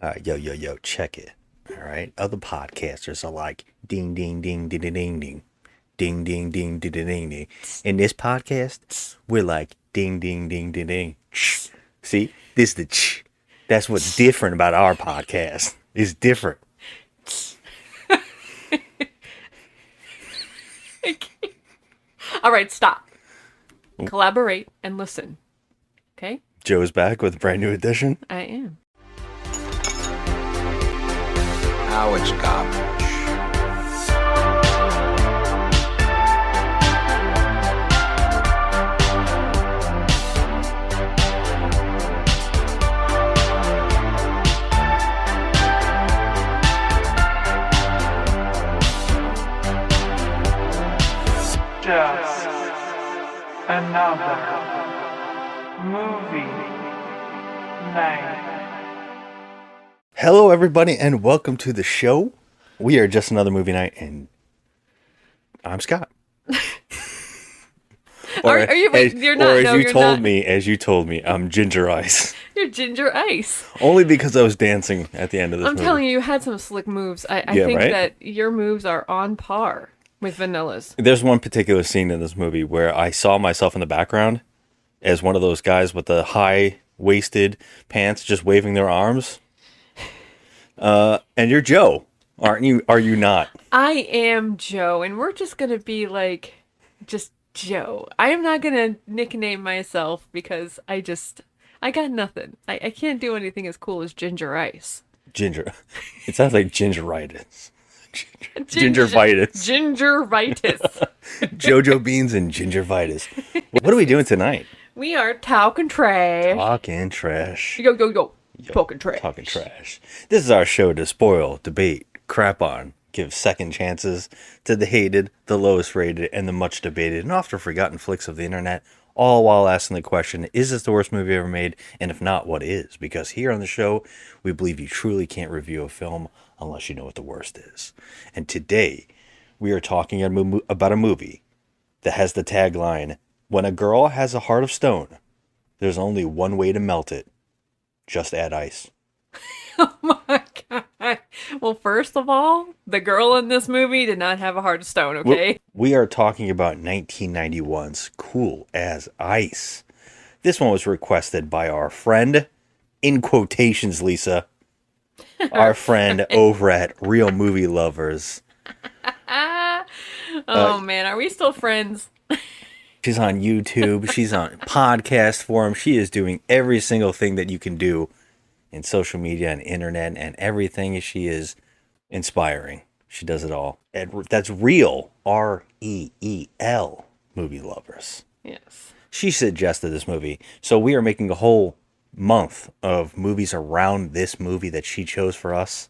Yo, yo, yo, check it. All right. Other podcasters are like ding, ding, ding, ding, ding, ding, ding, ding, ding, ding, ding, ding, ding. In this podcast, we're like ding, ding, ding, ding, ding. See, this is the ch. That's what's different about our podcast. It's different. All right, stop. Collaborate and listen. Okay? Joe's back with a brand new edition. I am. Now it's garbage. Just another movie night. Hello, everybody, and welcome to the show. We are just another movie night, and I'm Scott. Are you? Wait, you're not. Or no, as you're you told me, I'm Ginger Ice. You're Ginger Ice. Only because I was dancing at the end of this movie. I'm telling you, you had some slick moves. I Yeah, think right? that your moves are on par with Vanilla's. There's one particular scene in this movie where I saw myself in the background as one of those guys with the high-waisted pants just waving their arms. And you're Joe, aren't you? Are you not? I am Joe, and we're just gonna be like, just Joe. I am not gonna nickname myself because I got nothing. I can't do anything as cool as Ginger Ice. Ginger. It sounds like gingeritis. Gingervitis. Gingervitis. Jojo beans and gingervitis. What are we doing tonight? We are talking trash. Talking trash. Yo, yo, yo. Talking trash. Talking trash. This is our show to spoil, debate, crap on, give second chances to the hated, the lowest rated, and the much debated and often forgotten flicks of the internet, all while asking the question, is this the worst movie ever made? And if not, what is? Because here on the show, we believe you truly can't review a film unless you know what the worst is. And today, we are talking about a movie that has the tagline, when a girl has a heart of stone, there's only one way to melt it. Just add ice. Oh my god. Well, first of all, the girl in this movie did not have a heart of stone, okay? We are talking about 1991's Cool as Ice. This one was requested by our friend, in quotations, Lisa, our friend over at Real Movie Lovers. Oh man, are we still friends? She's on YouTube. She's on podcast forum. She is doing every single thing that you can do in social media and internet and everything. She is inspiring. She does it all. And that's Real, R-E-E-L, Movie Lovers. Yes. She suggested this movie. So we are making a whole month of movies around this movie that she chose for us.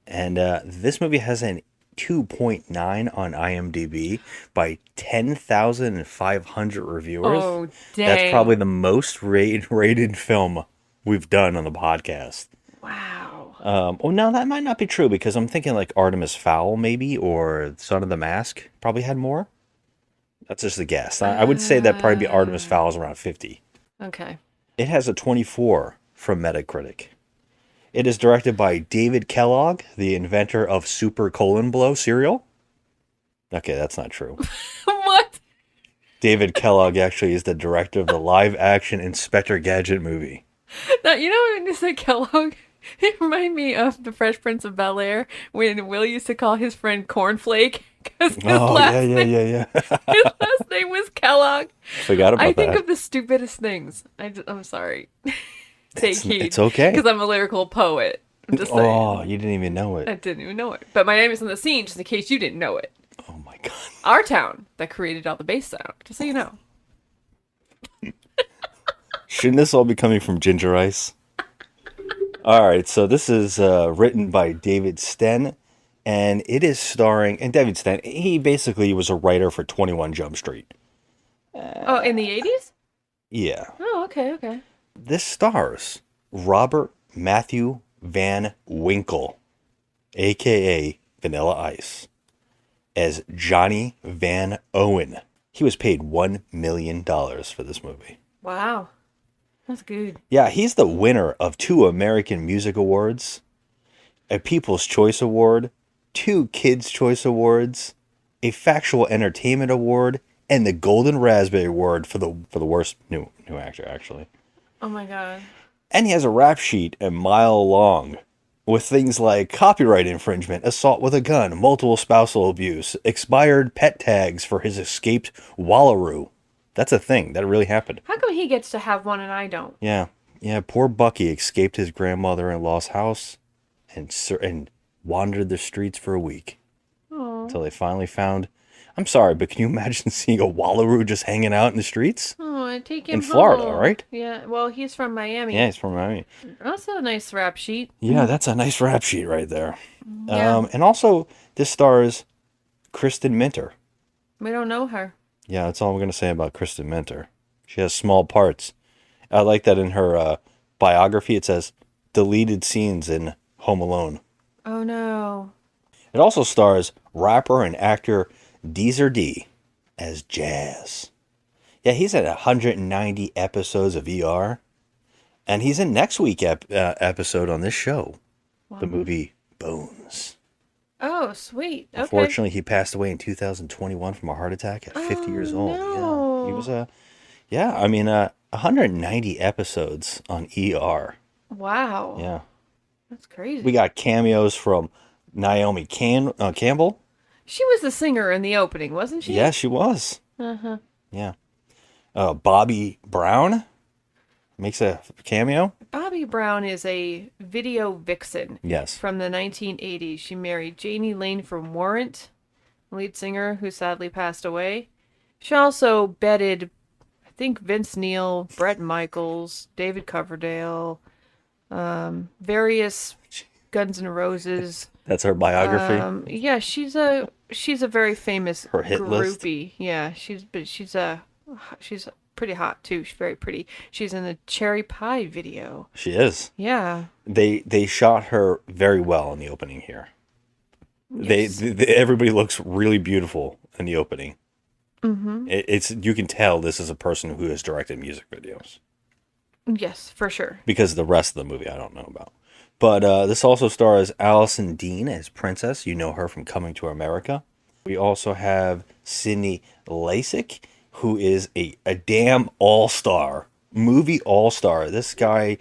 And this movie has an 2.9 on IMDb by 10,500 reviewers. Oh, dang. That's probably the most rated film we've done on the podcast. Wow. Oh, no, that might not be true because I'm thinking like Artemis Fowl maybe, or Son of the Mask probably had more. That's just a guess. I would say that probably be Artemis Fowl is around 50. Okay. It has a 24 from Metacritic. It is directed by David Kellogg, the inventor of Super Colon Blow cereal. Okay, that's not true. What? David Kellogg actually is the director of the live-action Inspector Gadget movie. Now, you know when you said Kellogg? It reminded me of the Fresh Prince of Bel-Air when Will used to call his friend Cornflake because his, Oh, last yeah. his last name was Kellogg. Forgot about I think that. of the stupidest things. I'm sorry. Take heed. It's okay. Because I'm a lyrical poet. I'm just saying. Oh, you didn't even know I it. didn't even know it. But my name is on the scene, just in case you didn't know it. Oh, my God. Our town that created all the bass sound, just so you know. Shouldn't this all be coming from Ginger Ice? All right, so this is written by David Sten, and it is starring... And David Sten, he basically was a writer for 21 Jump Street. Oh, in the 80s? Yeah. Oh, okay. This stars Robert Matthew Van Winkle, a.k.a. Vanilla Ice, as Johnny Van Owen. He was paid $1 million for this movie. Wow. That's good. Yeah, he's the winner of 2 American Music Awards a People's Choice Award, 2 Kids' Choice Awards, a Factual Entertainment Award, and the Golden Raspberry Award for the worst new actor, actually. Oh my god. And he has a rap sheet a mile long with things like copyright infringement, assault with a gun, multiple spousal abuse, expired pet tags for his escaped Wallaroo. That's a thing. That really happened. How come he gets to have one and I don't? Yeah. Yeah, poor Bucky escaped his grandmother-in-law's house and wandered the streets for a week. Oh. Until they finally found... I'm sorry, but can you imagine seeing a Wallaroo just hanging out in the streets? Oh, I take him In Florida, home. right? Yeah, well, he's from Miami. Yeah, he's from Miami. Also a nice rap sheet. Yeah, that's a nice rap sheet right there. Yeah. And also, this stars Kristen Minter. We don't know her. Yeah, that's all I'm going to say about Kristen Minter. She has small parts. I like that in her biography it says, deleted scenes in Home Alone. Oh no. It also stars rapper and actor Deezer D as Jazz. Yeah, he's at 190 episodes of ER. And he's in next week's episode on this show. Wow. The movie Bones. Oh, sweet. Okay. Unfortunately, he passed away in 2021 from a heart attack at 50 years old. No. Yeah, he was 190 episodes on ER. Wow. Yeah. That's crazy. We got cameos from Naomi Campbell. She was the singer in the opening, wasn't she? Yeah, she was. Uh-huh. Yeah. Bobby Brown makes a cameo. Bobby Brown is a video vixen. Yes. From the 1980s. She married Janie Lane from Warrant, lead singer who sadly passed away. She also bedded, I think, Vince Neil, Bret Michaels, David Coverdale, various Guns N' Roses. That's her biography. Yeah, she's a very famous Her hit list? groupie. Yeah, she's pretty hot too. She's very pretty. She's in the Cherry Pie video. She is. Yeah. They shot her very well in the opening here. Yes. Everybody looks really beautiful in the opening. Mm-hmm. It's you can tell this is a person who has directed music videos. Yes, for sure. Because the rest of the movie I don't know about. But this also stars Allison Dean as Princess. You know her from Coming to America. We also have Sidney Lasik, who is a damn all-star. Movie all-star. This guy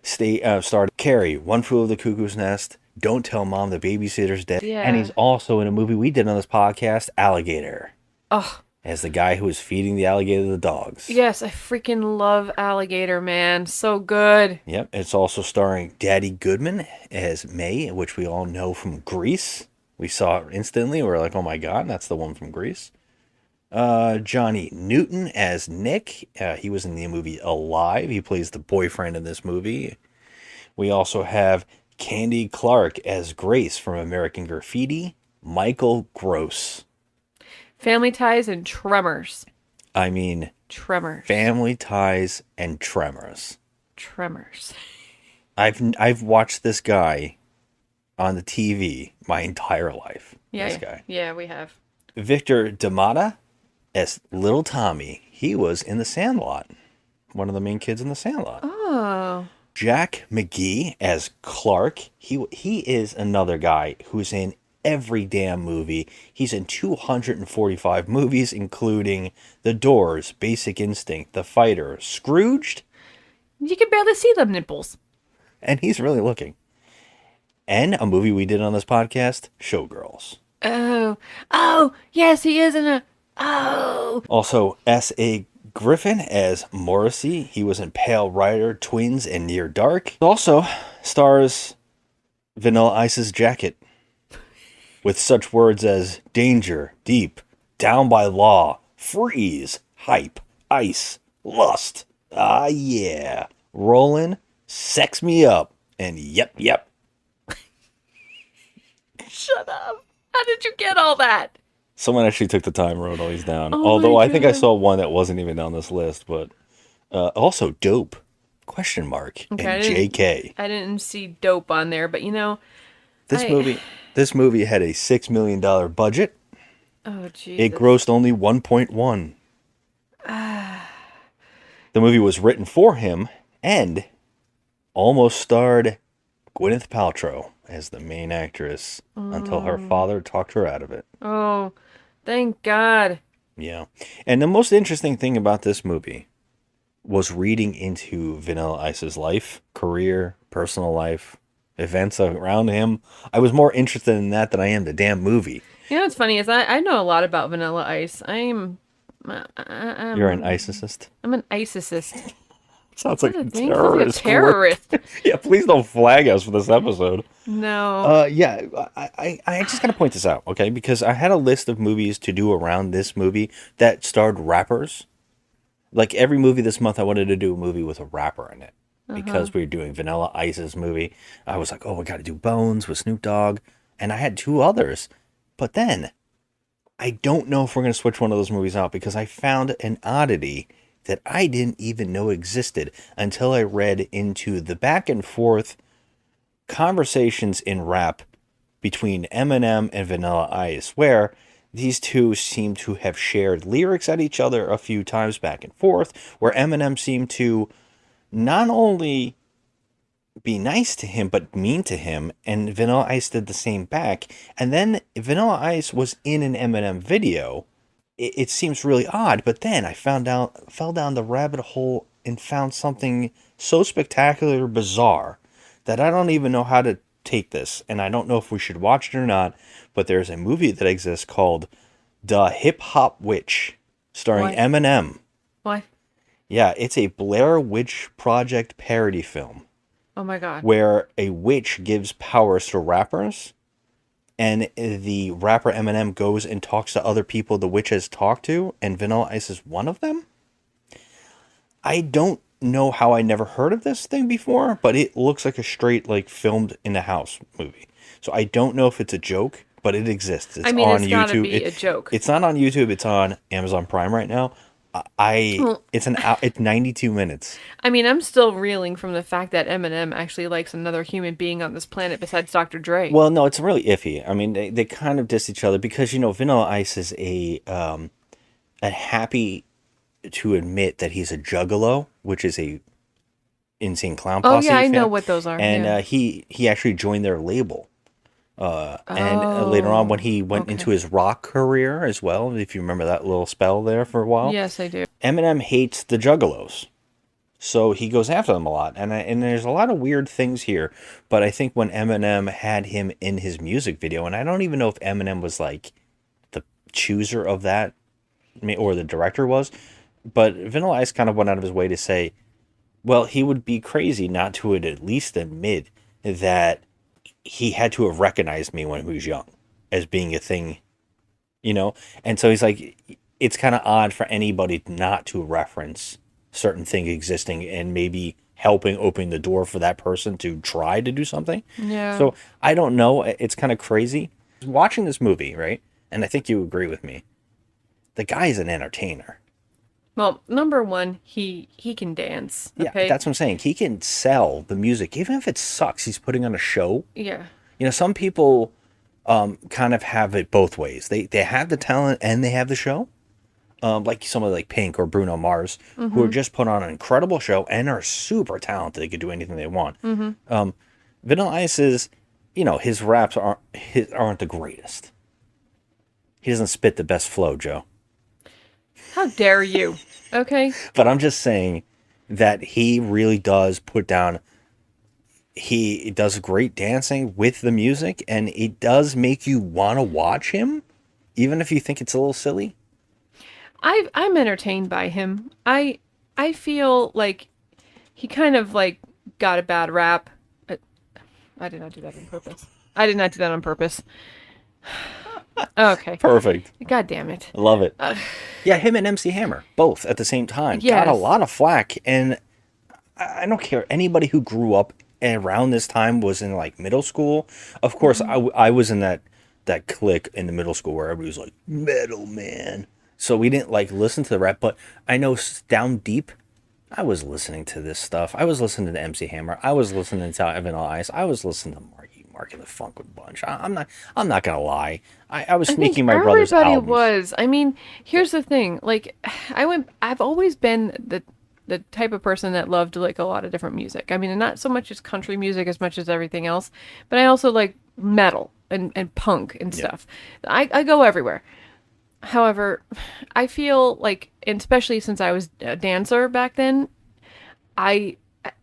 starred Carrie, One Flew Over the Cuckoo's Nest, Don't Tell Mom the Babysitter's Dead. Yeah. And he's also in a movie we did on this podcast, Alligator. Oh, As the guy who was feeding the alligator the dogs. yes, I freaking love Alligator, man. So good. Yep, it's also starring Daddy Goodman as May, which we all know from Grease. We saw it instantly. We're like, oh my god, that's the one from Grease. Johnny Newton as Nick. He was in the movie Alive. He plays the boyfriend in this movie. We also have Candy Clark as Grace from American Graffiti. Michael Gross. Family Ties and Tremors. I mean, Tremors. Family Ties and Tremors. Tremors. I've watched this guy on the TV my entire life. Yeah. This guy. Yeah, we have. Victor Damata as Little Tommy. He was in The Sandlot. One of the main kids in The Sandlot. Oh. Jack McGee as Clark. He is another guy who's in every damn movie. He's in 245 movies, including The Doors, Basic Instinct, The Fighter, Scrooged. You can barely see them nipples. And he's really looking. And a movie we did on this podcast, Showgirls. Oh. Oh, yes, he is in a... Oh. Also, S.A. Griffin as Morrissey. He was in Pale Rider, Twins, and Near Dark. Also stars Vanilla Ice's jacket. With such words as danger, deep, down by law, freeze, hype, ice, lust, ah yeah, rollin', sex me up, and yep. Shut up. How did you get all that? Someone actually took the time and wrote all these down. Oh Although my I think I God. saw one that wasn't even on this list, but also dope, question mark, Okay, I and didn't- JK. I didn't see dope on there, but you know... This movie had a $6 million budget. Oh, jeez. It grossed only 1.1. The movie was written for him and almost starred Gwyneth Paltrow. as the main actress until her father talked her out of it. Oh, thank God. Yeah. And the most interesting thing about this movie was reading into Vanilla Ice's life, career, personal life, events around him. I was more interested in that than I am the damn movie. You know what's funny is I know a lot about Vanilla Ice. You're an Icicist? I'm an Icicist. Sounds like a Dang, sounds like a terrorist. terrorist. Yeah, please don't flag us for this episode. No. Yeah, I just gotta point this out, okay? Because I had a list of movies to do around this movie that starred rappers. Like every movie this month, I wanted to do a movie with a rapper in it. Because we were doing Vanilla Ice's movie. I was like, oh, we gotta do Bones with Snoop Dogg. And I had two others. But then, I don't know if we're gonna switch one of those movies out because I found an oddity that I didn't even know existed until I read into the back and forth conversations in rap between Eminem and Vanilla Ice, where these two seem to have shared lyrics at each other a few times back and forth, where Eminem seemed to not only be nice to him, but mean to him, and Vanilla Ice did the same back. And then Vanilla Ice was in an Eminem video. It seems really odd, but then I fell down the rabbit hole and found something so spectacular bizarre that I don't even know how to take this, and I don't know if we should watch it or not, but there's a movie that exists called The Hip Hop Witch, starring What? Eminem. What? Yeah, it's a Blair Witch Project parody film Oh my God. where a witch gives powers to rappers, and the rapper Eminem goes and talks to other people the witch has talked to, and Vanilla Ice is one of them. I don't know how I never heard of this thing before, but it looks like a straight, like, filmed in a house movie. So I don't know if it's a joke, but it exists. It's I mean, on it's gotta YouTube. be a joke. It's not on YouTube. It's on Amazon Prime right now. It's 92 minutes. I mean, I'm still reeling from the fact that Eminem actually likes another human being on this planet besides Dr. Dre. Well, no, it's really iffy. I mean, they kind of diss each other because, Vanilla Ice is a happy to admit that he's a juggalo, which is a insane clown Oh posse yeah, I fan. know what those are. And yeah. he actually joined their label. And later on, when he went okay. into his rock career as well, if you remember that little spell there for a while, Yes, I do. Eminem hates the juggalos. So he goes after them a lot. And there's a lot of weird things here. But I think when Eminem had him in his music video, and I don't even know if Eminem was like the chooser of that, or the director was, but Vanilla Ice kind of went out of his way to say, well, he would be crazy not to at least admit that he had to have recognized me when he was young as being a thing, And so he's like, it's kind of odd for anybody not to reference certain thing existing and maybe helping open the door for that person to try to do something. Yeah. So I don't know. It's kind of crazy. Watching this movie, right? And I think you agree with me. The guy is an entertainer. Well, number one, he can dance. Okay? Yeah, that's what I'm saying. He can sell the music, even if it sucks. He's putting on a show. Yeah. Some people kind of have it both ways. They have the talent and they have the show. Like somebody like Pink or Bruno Mars, who are just put on an incredible show and are super talented. They could do anything they want. Vanilla Ice is, his raps aren't the greatest. He doesn't spit the best flow, Joe. How dare you? Okay. But I'm just saying that he really does put down. He does great dancing with the music, and it does make you want to watch him, even if you think it's a little silly. I'm entertained by him. I feel like he kind of like got a bad rap. I did not do that on purpose. I did not do that on purpose. Okay. Perfect. God damn it. I love it. Yeah, him and MC Hammer, both at the same time. Yes. Got a lot of flack, and I don't care. Anybody who grew up around this time was in like middle school. Of course, I was in that clique in the middle school where everybody was like, metal man. So we didn't like listen to the rap, but I know down deep, I was listening to this stuff. I was listening to MC Hammer. I was listening to Vanilla Ice. I was listening to Mark and the Funkin' Bunch. I'm not gonna lie. I was sneaking my brother's albums. Everybody was. I mean, here's the thing. Like, I've always been the type of person that loved like a lot of different music. I mean, and not so much as country music as much as everything else, but I also like metal and punk and stuff. I go everywhere. However, I feel like, and especially since I was a dancer back then, I,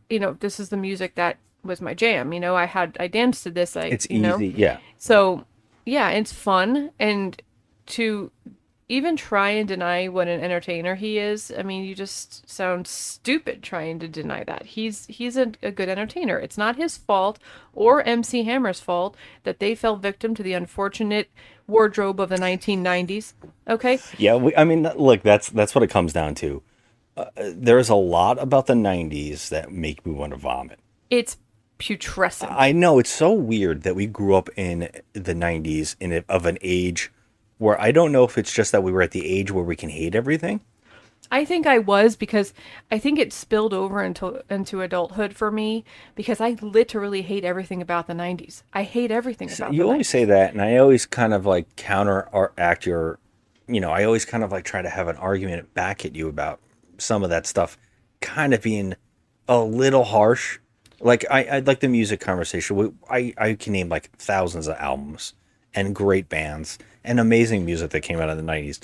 this is the music that was my jam. I danced to this. It's easy. Yeah. So, yeah, it's fun. And to even try and deny what an entertainer he is, I mean, you just sound stupid trying to deny that. He's a good entertainer. It's not his fault or MC Hammer's fault that they fell victim to the unfortunate wardrobe of the 1990s. Okay? Yeah. I mean, look, that's what it comes down to. There's a lot about the 90s that make me want to vomit. It's putrescent. I know, it's so weird that we grew up in the 90s of an age where I don't know if it's just that we were at the age where we can hate everything. I think I was, because I think it spilled over into adulthood for me, because I literally hate everything about the 90s. I hate everything about the 90s. You always say that, and I always kind of like counteract your, I always kind of like try to have an argument back at you about some of that stuff kind of being a little harsh. Like, I'd like the music conversation. I can name like thousands of albums and great bands and amazing music that came out of the 90s.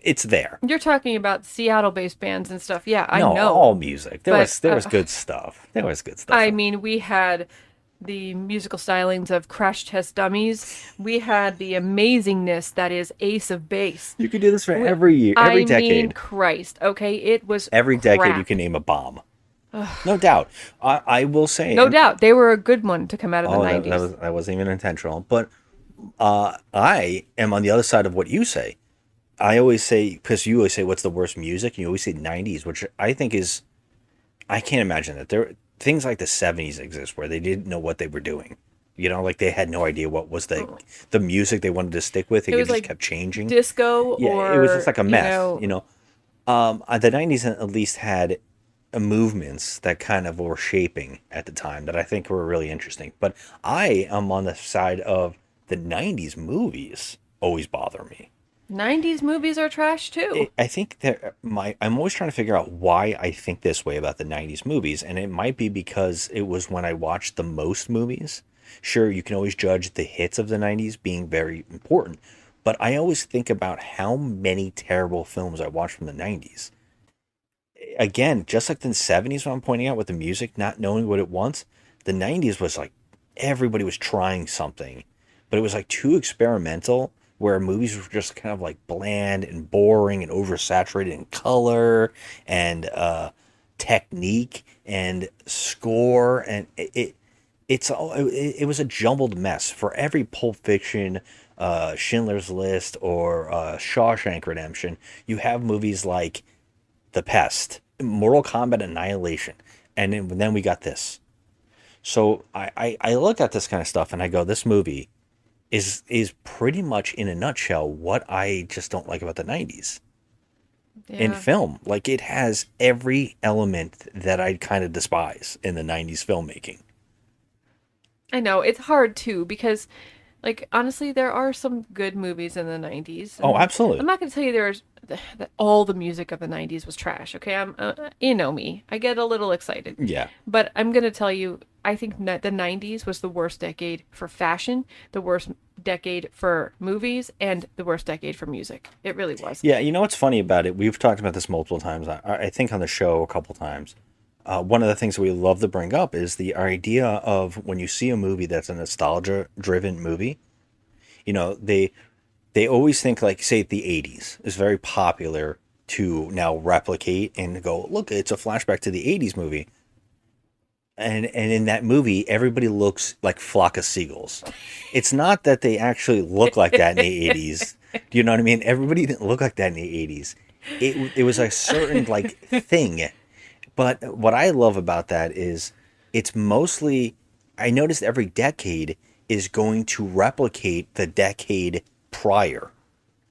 It's there. You're talking about Seattle-based bands and stuff. Yeah, I know. All music. There But, was good stuff. There was good stuff. I mean, we had the musical stylings of Crash Test Dummies. We had the amazingness that is Ace of Base. You could do this for every year, every decade. I mean, Christ. Okay, it was Every decade crap. you can name a bomb. No doubt. I will say. No doubt. They were a good one to come out of the that 90s. that wasn't even intentional. But I am on the other side of what you say. I always say, because you always say, what's the worst music? And you always say 90s, which I think is, I can't imagine that. Things like the 70s exist where they didn't know what they were doing. Like they had no idea what was the music they wanted to stick with. It was just like kept changing. Disco Yeah, or... it was just like a mess, know. The 90s at least had movements that kind of were shaping at the time that I think were really interesting. But I am on the side of the 90s movies always bother me. 90s movies are trash too. I think that I'm always trying to figure out why I think this way about the 90s movies, and it might be because it was when I watched the most movies. Sure, you can always judge the hits of the 90s being very important, but I always think about how many terrible films I watched from the 90s. Again, just like the 70s when I'm pointing out with the music, not knowing what it wants, the 90s was like everybody was trying something, but it was like too experimental, where movies were just kind of like bland and boring and oversaturated in color and technique and score, and it was a jumbled mess. For every Pulp Fiction, Schindler's List, or Shawshank Redemption, you have movies like The Pest, Mortal Kombat Annihilation, and then we got this. So I look at this kind of stuff and I go, this movie is pretty much in a nutshell what I just don't like about the 90s in film. Like, it has every element that I kind of despise in the 90s filmmaking. I know, it's hard too, because like, honestly, there are some good movies in the 90s. Oh, absolutely. I'm not going to tell you that all the music of the 90s was trash, okay? You know me. I get a little excited. Yeah. But I'm going to tell you, I think the 90s was the worst decade for fashion, the worst decade for movies, and the worst decade for music. It really was. Yeah, you know what's funny about it? We've talked about this multiple times. I think on the show a couple times. One of the things we love to bring up is the idea of when you see a movie that's a nostalgia-driven movie, they always think, like, say, the 80s is very popular to now replicate and go, look, it's a flashback to the 80s movie. And in that movie, everybody looks like flock of seagulls. It's not that they actually look like that in the 80s. Do you know what I mean? Everybody didn't look like that in the 80s. It was a certain, like, thing. But what I love about that is it's mostly, I noticed every decade is going to replicate the decade prior.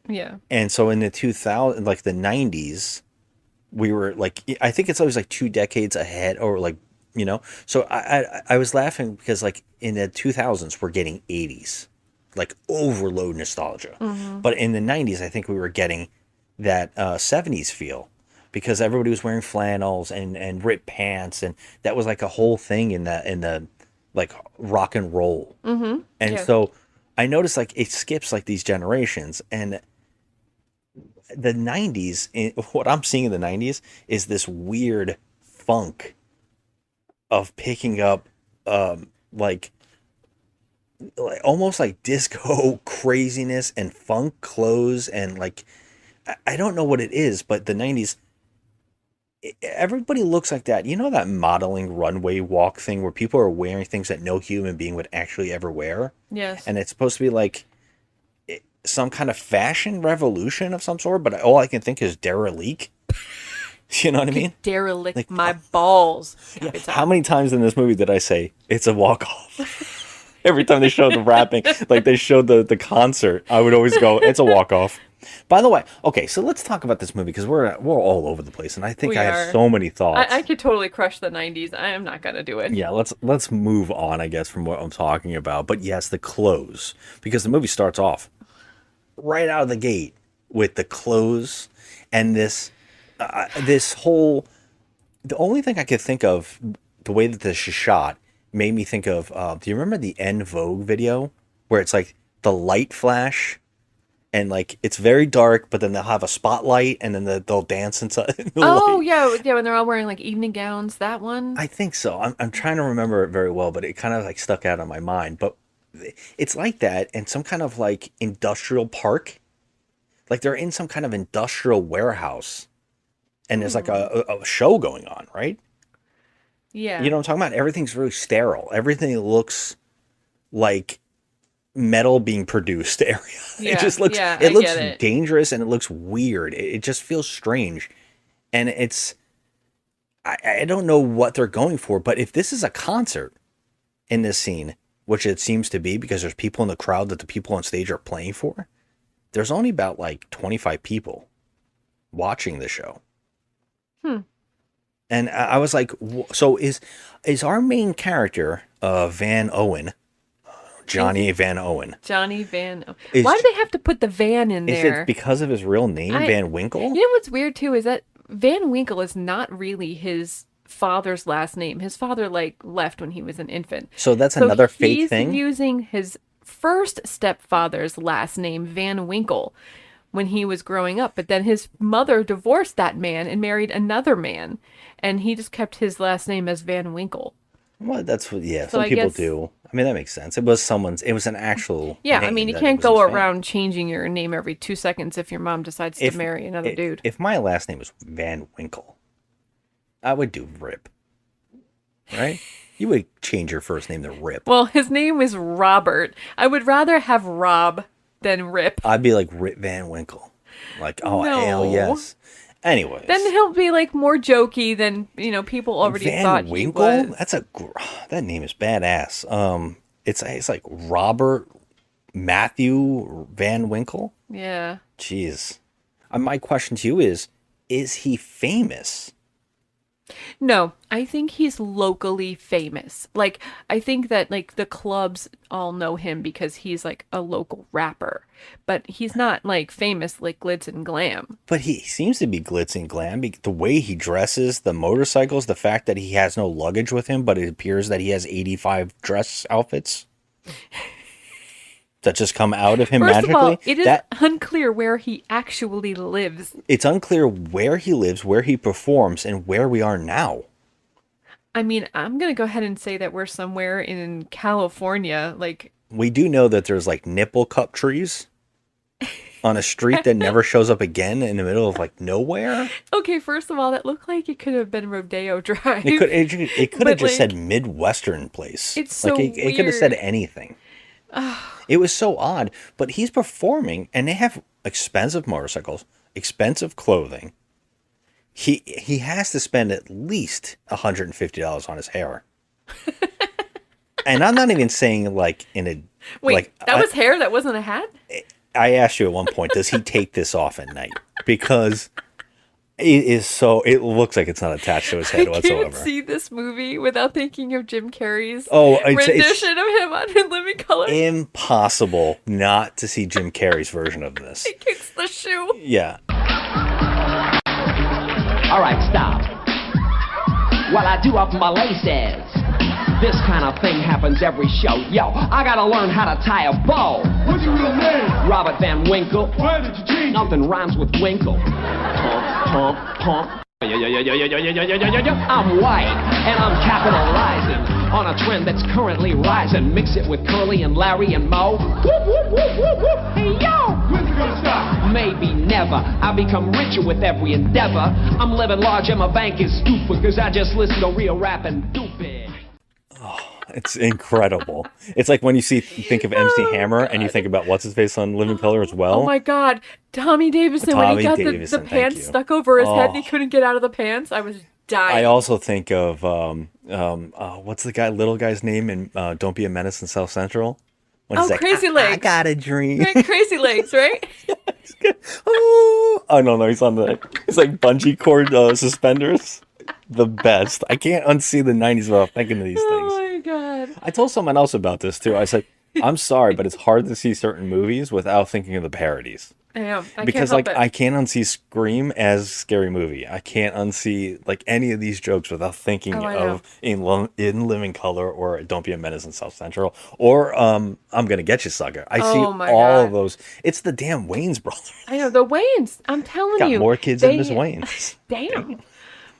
Yeah. And so in the 2000, like the 90s, we were like, I think it's always like 2 decades ahead, or like, so I was laughing because, like, in the 2000s, we're getting 80s, like overload nostalgia. Mm-hmm. But in the 90s, I think we were getting that 70s feel. because everybody was wearing flannels and ripped pants, and that was like a whole thing in the like rock and roll. Mm-hmm. And Yeah. so I noticed like it skips like these generations, and the 90s, what I'm seeing in the 90s is this weird funk of picking up like almost like disco craziness and funk clothes, and like I don't know what it is, but the 90s, everybody looks like that. You know that modeling runway walk thing where people are wearing things that no human being would actually ever wear? Yes. And it's supposed to be like some kind of fashion revolution of some sort, but all I can think is derelict. You know what I mean? Derelict Like, my balls. Yeah. Every time. How many times in this movie did I say it's a walk off? Every time they showed the rapping, like they showed the concert, I would always go, it's a walk off. By the way, okay, so let's talk about this movie because we're all over the place, and I think We I are. have so many thoughts. I could totally crush the 90s. I am not going to do it. Yeah, let's move on, I guess, from what I'm talking about. But yes, the clothes, because the movie starts off right out of the gate with the clothes and this whole. The only thing I could think of, the way that this is shot, made me think of. Do you remember the En Vogue video where it's like the light flash? And like it's very dark, but then they'll have a spotlight, and then they'll dance inside. The Oh, light. yeah, when they're all wearing like evening gowns, that one. I think so. I'm trying to remember it very well, but it kind of like stuck out on my mind. But it's like that in some kind of like industrial park, like they're in some kind of industrial warehouse, and there's like a show going on, right? Yeah. You know what I'm talking about? Everything's really sterile. Everything looks like metal being produced area. Yeah, It just looks yeah, it I looks get it. dangerous, and it looks weird. It just feels strange. And it's I don't know what they're going for, but if this is a concert in this scene, which it seems to be because there's people in the crowd that the people on stage are playing for, there's only about like 25 people watching the show. And I was like, so is our main character Van Owen, Johnny Van Owen? Johnny Van. Is- Why do they have to put the Van in Is there? it because of his real name, Van Winkle? You know what's weird too is that Van Winkle is not really his father's last name. His father like left when he was an infant. So that's another fake he's thing? using his first stepfather's last name, Van Winkle, when he was growing up. But then his mother divorced that man and married another man, and he just kept his last name as Van Winkle. Well, that's what, yeah, So some I people guess- do. I mean, that makes sense. It was an actual Yeah, I name mean, you that can't was go his family. around changing your name every 2 seconds if your mom decides to marry another dude. If my last name was Van Winkle, I would do Rip. Right? You would change your first name to Rip. Well, his name is Robert. I would rather have Rob than Rip. I'd be like Rip Van Winkle. Like, oh, No. hell yes. Anyways. Then he'll be like more jokey than people already thought Van he Winkle? was. That's that name is badass. It's like Robert Matthew Van Winkle. Yeah. Jeez. My question to you is he famous? No, I think he's locally famous. Like, I think that like the clubs all know him because he's like a local rapper, but he's not like famous like glitz and glam. But he seems to be glitz and glam. The way he dresses, the motorcycles, the fact that he has no luggage with him, but it appears that he has 85 dress outfits that just come out of him First magically. of all, it is unclear where he actually lives. It's unclear where he lives, where he performs, and where we are now. I mean, I'm gonna go ahead and say that we're somewhere in California. Like, We do know that there's like nipple cup trees on a street that never shows up again in the middle of like nowhere. okay, first of all, that looked like it could have been Rodeo Drive. It could But, have just like, said Midwestern place. it's so like it could have said weird. anything. It was so odd, but he's performing, and they have expensive motorcycles, expensive clothing. He has to spend at least $150 on his hair. And I'm not even saying like in a Wait, like that was hair? That wasn't a hat? I asked you at one point, does he take this off at night? Because it looks like it's not attached to his head I whatsoever. can't see this movie without thinking of Jim Carrey's It's rendition of him on In Living Color. impossible not to see Jim Carrey's version of this. He kicks the shoe. Yeah. All right, stop. While I do up my laces. This kind of thing happens every show. Yo, I gotta learn how to tie a bow. What's your real name? Robert Van Winkle. Where did you change? Nothing rhymes with Winkle. Pump, pump, pump. I'm white, and I'm capitalizing on a trend that's currently rising. Mix it with Curly and Larry and Moe. Whoop, whoop, whoop, whoop, whoop. Hey, yo! When's it gonna stop? Maybe never. I become richer with every endeavor. I'm living large and my bank is stupid, cause I just listen to real rap and doop it. It's incredible. It's like when you think of MC Hammer and you think about what's his face on Living Color as well. Oh my God, Tommy Davidson when he got the Thank pants you. stuck over his head and he couldn't get out of the pants. I was dying. I also think of what's the little guy's name in Don't Be a Menace in South Central? When he's like, Crazy Legs. I got a dream. Right, Crazy Legs, right? Oh, no, he's on it's like bungee cord suspenders. The best. I can't unsee the 90s without thinking of these things. Oh my God. I told someone else about this too. I said, I'm sorry, but it's hard to see certain movies without thinking of the parodies. I am. Because can't help it. I can't unsee Scream as Scary Movie. I can't unsee like any of these jokes without thinking of in Living Color or Don't Be a Menace in South Central or I'm Gonna Get You, Sucker. I see all of those. It's the damn Wayans brothers. I know the Wayans. I'm telling Got you, more kids than Miss Wayans. Damn.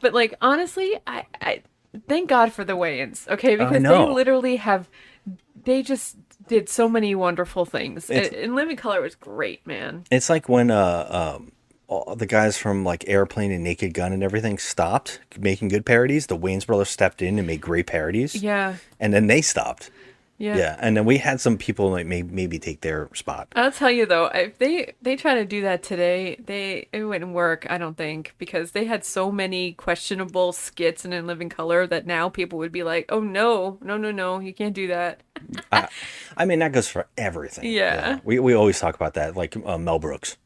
But like honestly, I thank God for the Wayans. Okay, because they know. literally they just did so many wonderful things. And Living Color was great, man. It's like when all the guys from like Airplane and Naked Gun and everything stopped making good parodies. The Wayans brothers stepped in and made great parodies. Yeah. And then they stopped. Yeah. And then we had some people like maybe take their spot. I'll tell you though, if they try to do that today, it wouldn't work, I don't think, because they had so many questionable skits in Living Color that now people would be like, oh no, you can't do that. I mean, that goes for everything. Yeah. We always talk about that, like Mel Brooks.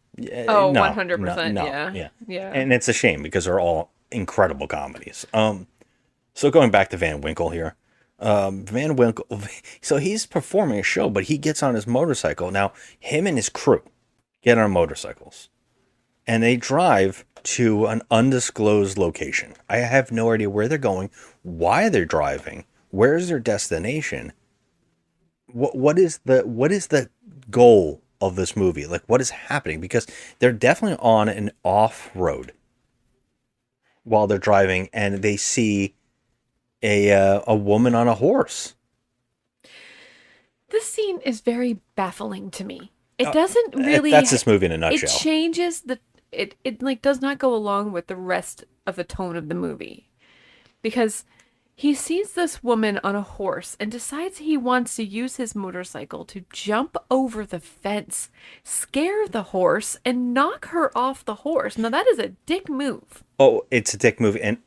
Oh, No, 100%. no, Yeah. And it's a shame because they're all incredible comedies. So going back to Van Winkle here. Van Winkle, so he's performing a show, but he gets on his motorcycle. Now, him and his crew get on motorcycles, and they drive to an undisclosed location. I have no idea where they're going, why they're driving, where's their destination. What is the goal of this movie? Like, what is happening? Because they're definitely on an off-road while they're driving, and they see a woman on a horse. This scene is very baffling to me. It doesn't really. That's this movie in a nutshell. It changes it like does not go along with the rest of the tone of the movie, because he sees this woman on a horse and decides he wants to use his motorcycle to jump over the fence, scare the horse, and knock her off the horse. Now that is a dick move. Oh, it's a dick move, and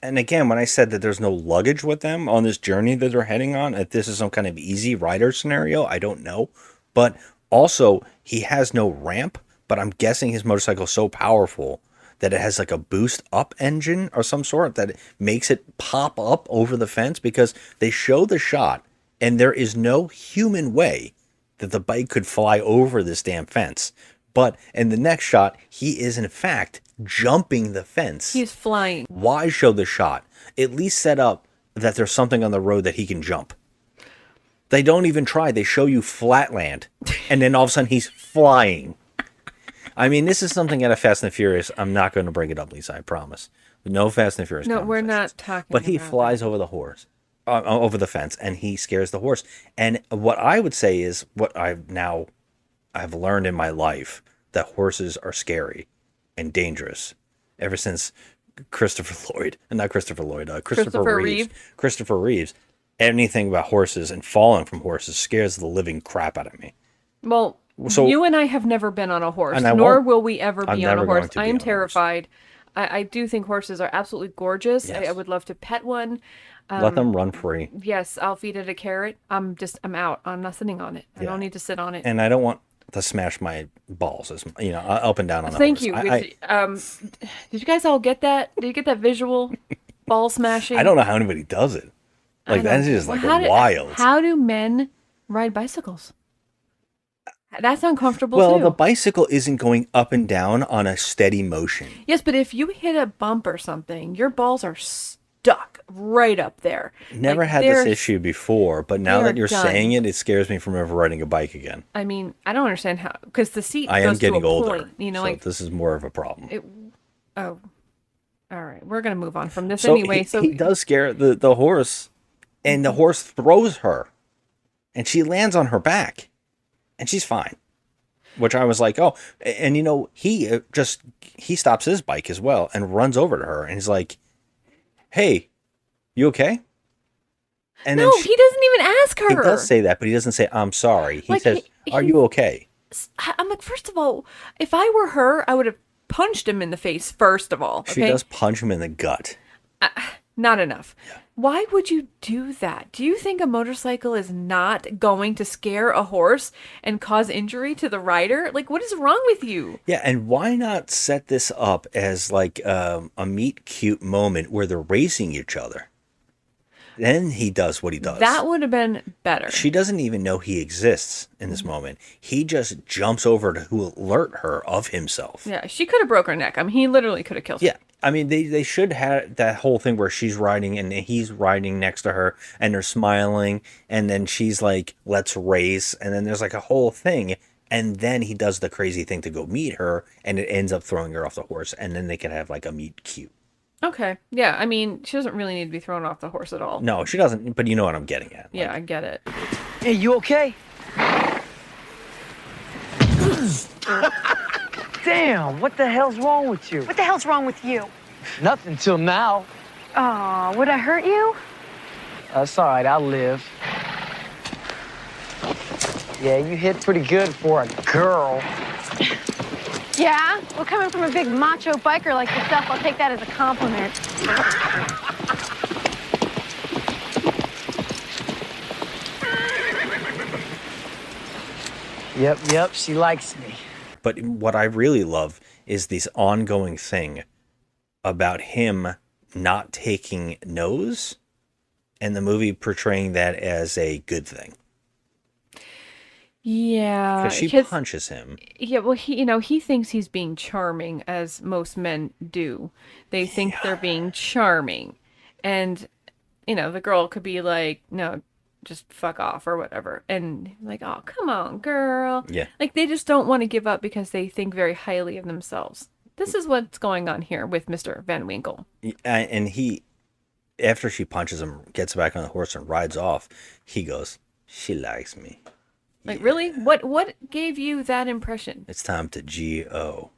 again, when I said that there's no luggage with them on this journey that they're heading on, if this is some kind of easy rider scenario, I don't know. But also, he has no ramp, but I'm guessing his motorcycle is so powerful that it has like a boost up engine or some sort that makes it pop up over the fence, because they show the shot and there is no human way that the bike could fly over this damn fence. But in the next shot, he is in fact jumping the fence. He's flying. Why show the shot? At least set up that there's something on the road that he can jump. They don't even try. They show you flat land, and then all of a sudden he's flying. I mean, this is something out of Fast and the Furious. I'm not going to bring it up, Lisa, I promise. No Fast and the Furious. No, we're not talking But he about flies over the horse, over the fence, and he scares the horse. And what I would say is what I've learned in my life, that horses are scary and dangerous ever since Christopher Reeves. Anything about horses and falling from horses scares the living crap out of me. Well, So, you and I have never been on a horse, and I nor won't. will we ever I'm be on a never horse. going to be I on am a horse. terrified. I do think horses are absolutely gorgeous. Yes. I would love to pet one. Let them run free. Yes, I'll feed it a carrot. I'm out. I'm not sitting on it. I don't need to sit on it. And I don't want to smash my balls, up and down on the Thank horse. you. Did you guys all get that? Did you get that visual? Ball smashing? I don't know how anybody does it. Like, that is just like wild. How do men ride bicycles? That's uncomfortable Well, too. the bicycle isn't going up and down on a steady motion. Yes, but if you hit a bump or something, your balls are stuck right up there. Never Like, had this they're- issue before, but now they are that you're done. saying it, it scares me from ever riding a bike again. I mean, I don't understand how, because the seat I am goes getting to a older, point, you know, so like this is more of a problem. oh, all right, we're gonna move on from this So anyway. he does scare the horse, and the horse throws her, and she lands on her back, and she's fine. Which I was like, oh, and you know, he stops his bike as well and runs over to her, and he's like, "Hey, you okay?" And no, then he doesn't even ask her. he does say that, but he doesn't say, "I'm sorry." He Like, says, "Are you okay?" I'm like, first of all, if I were her, I would have punched him in the face. First of all, She okay? does punch him in the gut. Not enough. Why would you do that? Do you think a motorcycle is not going to scare a horse and cause injury to the rider? Like, what is wrong with you? Yeah, and why not set this up as like a meet cute moment where they're racing each other? Then he does what he does. That would have been better. She doesn't even know he exists in this moment. He just jumps over to alert her of himself. Yeah, she could have broke her neck. I mean, he literally could have killed her. Yeah. I mean, they should have that whole thing where she's riding and he's riding next to her and they're smiling. And then she's like, let's race. And then there's like a whole thing. And then he does the crazy thing to go meet her. And it ends up throwing her off the horse. And then they can have like a meet cute. Okay. Yeah, I mean, she doesn't really need to be thrown off the horse at all. No, she doesn't. But you know what I'm getting at. Yeah, I get it. Hey, you okay? Damn, what the hell's wrong with you? What the hell's wrong with you? Nothing till now. Aw, would I hurt you? That's all right, I'll live. Yeah, you hit pretty good for a girl. Yeah? Well, coming from a big macho biker like yourself, I'll take that as a compliment. Yep, she likes me. But what I really love is this ongoing thing about him not taking no's and the movie portraying that as a good thing. Yeah. Because she 'cause- punches him. Yeah, well, he thinks he's being charming, as most men do. They think they're being charming. And, the girl could be like, no, just fuck off or whatever. And like, oh, come on, girl. Yeah. Like, they just don't want to give up because they think very highly of themselves. This is what's going on here with Mr. Van Winkle. And he, after she punches him, gets back on the horse and rides off, he goes, she likes me. Like, really? What gave you that impression? It's time to G-O.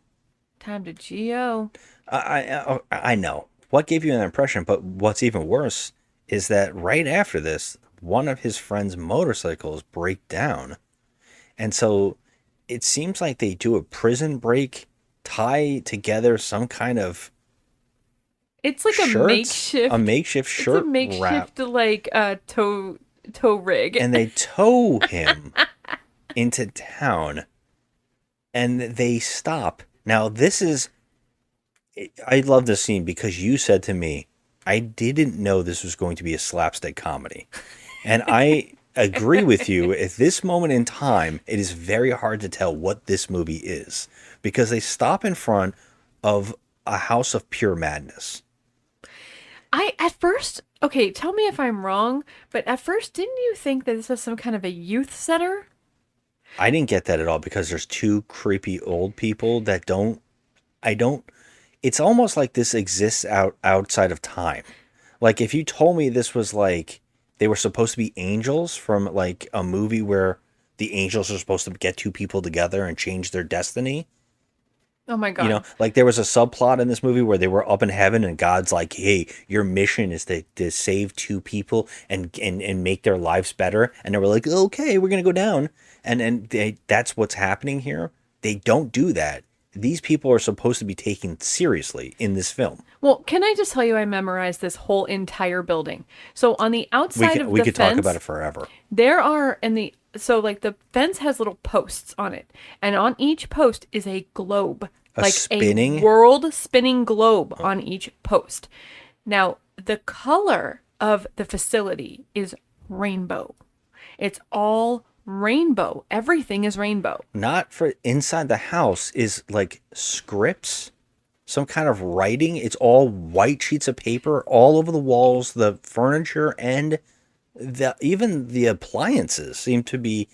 Time to G-O. I know. What gave you that impression? But what's even worse is that right after this, one of his friend's motorcycles break down. And so it seems like they do a prison break, tie together some kind of It's like a shirts, makeshift. a makeshift shirt It's a makeshift, wrap. like, tow rig. And they tow him into town and they stop. Now, I love this scene because you said to me, I didn't know this was going to be a slapstick comedy. And I agree with you. At this moment in time, it is very hard to tell what this movie is because they stop in front of a house of pure madness. At first, okay, tell me if I'm wrong, but at first, didn't you think that this was some kind of a youth center? I didn't get that at all because there's two creepy old people that it's almost like this exists outside of time. Like if you told me this was like they were supposed to be angels from like a movie where the angels are supposed to get two people together and change their destiny. Oh my God. Like there was a subplot in this movie where they were up in heaven and God's like, hey, your mission is to save two people and make their lives better. And they were like, okay, we're going to go down. And that's what's happening here. They don't do that. These people are supposed to be taken seriously in this film. Well, can I just tell you I memorized this whole entire building. So on the outside of the We could fence, talk about it forever. there are so like the fence has little posts on it, and on each post is a globe, like spinning? a world spinning globe on each post. Now, the color of the facility is rainbow. It's all rainbow. Everything is rainbow. Not for inside the house is like scripts, some kind of writing. It's all white sheets of paper all over the walls, the furniture, and even the appliances seem to be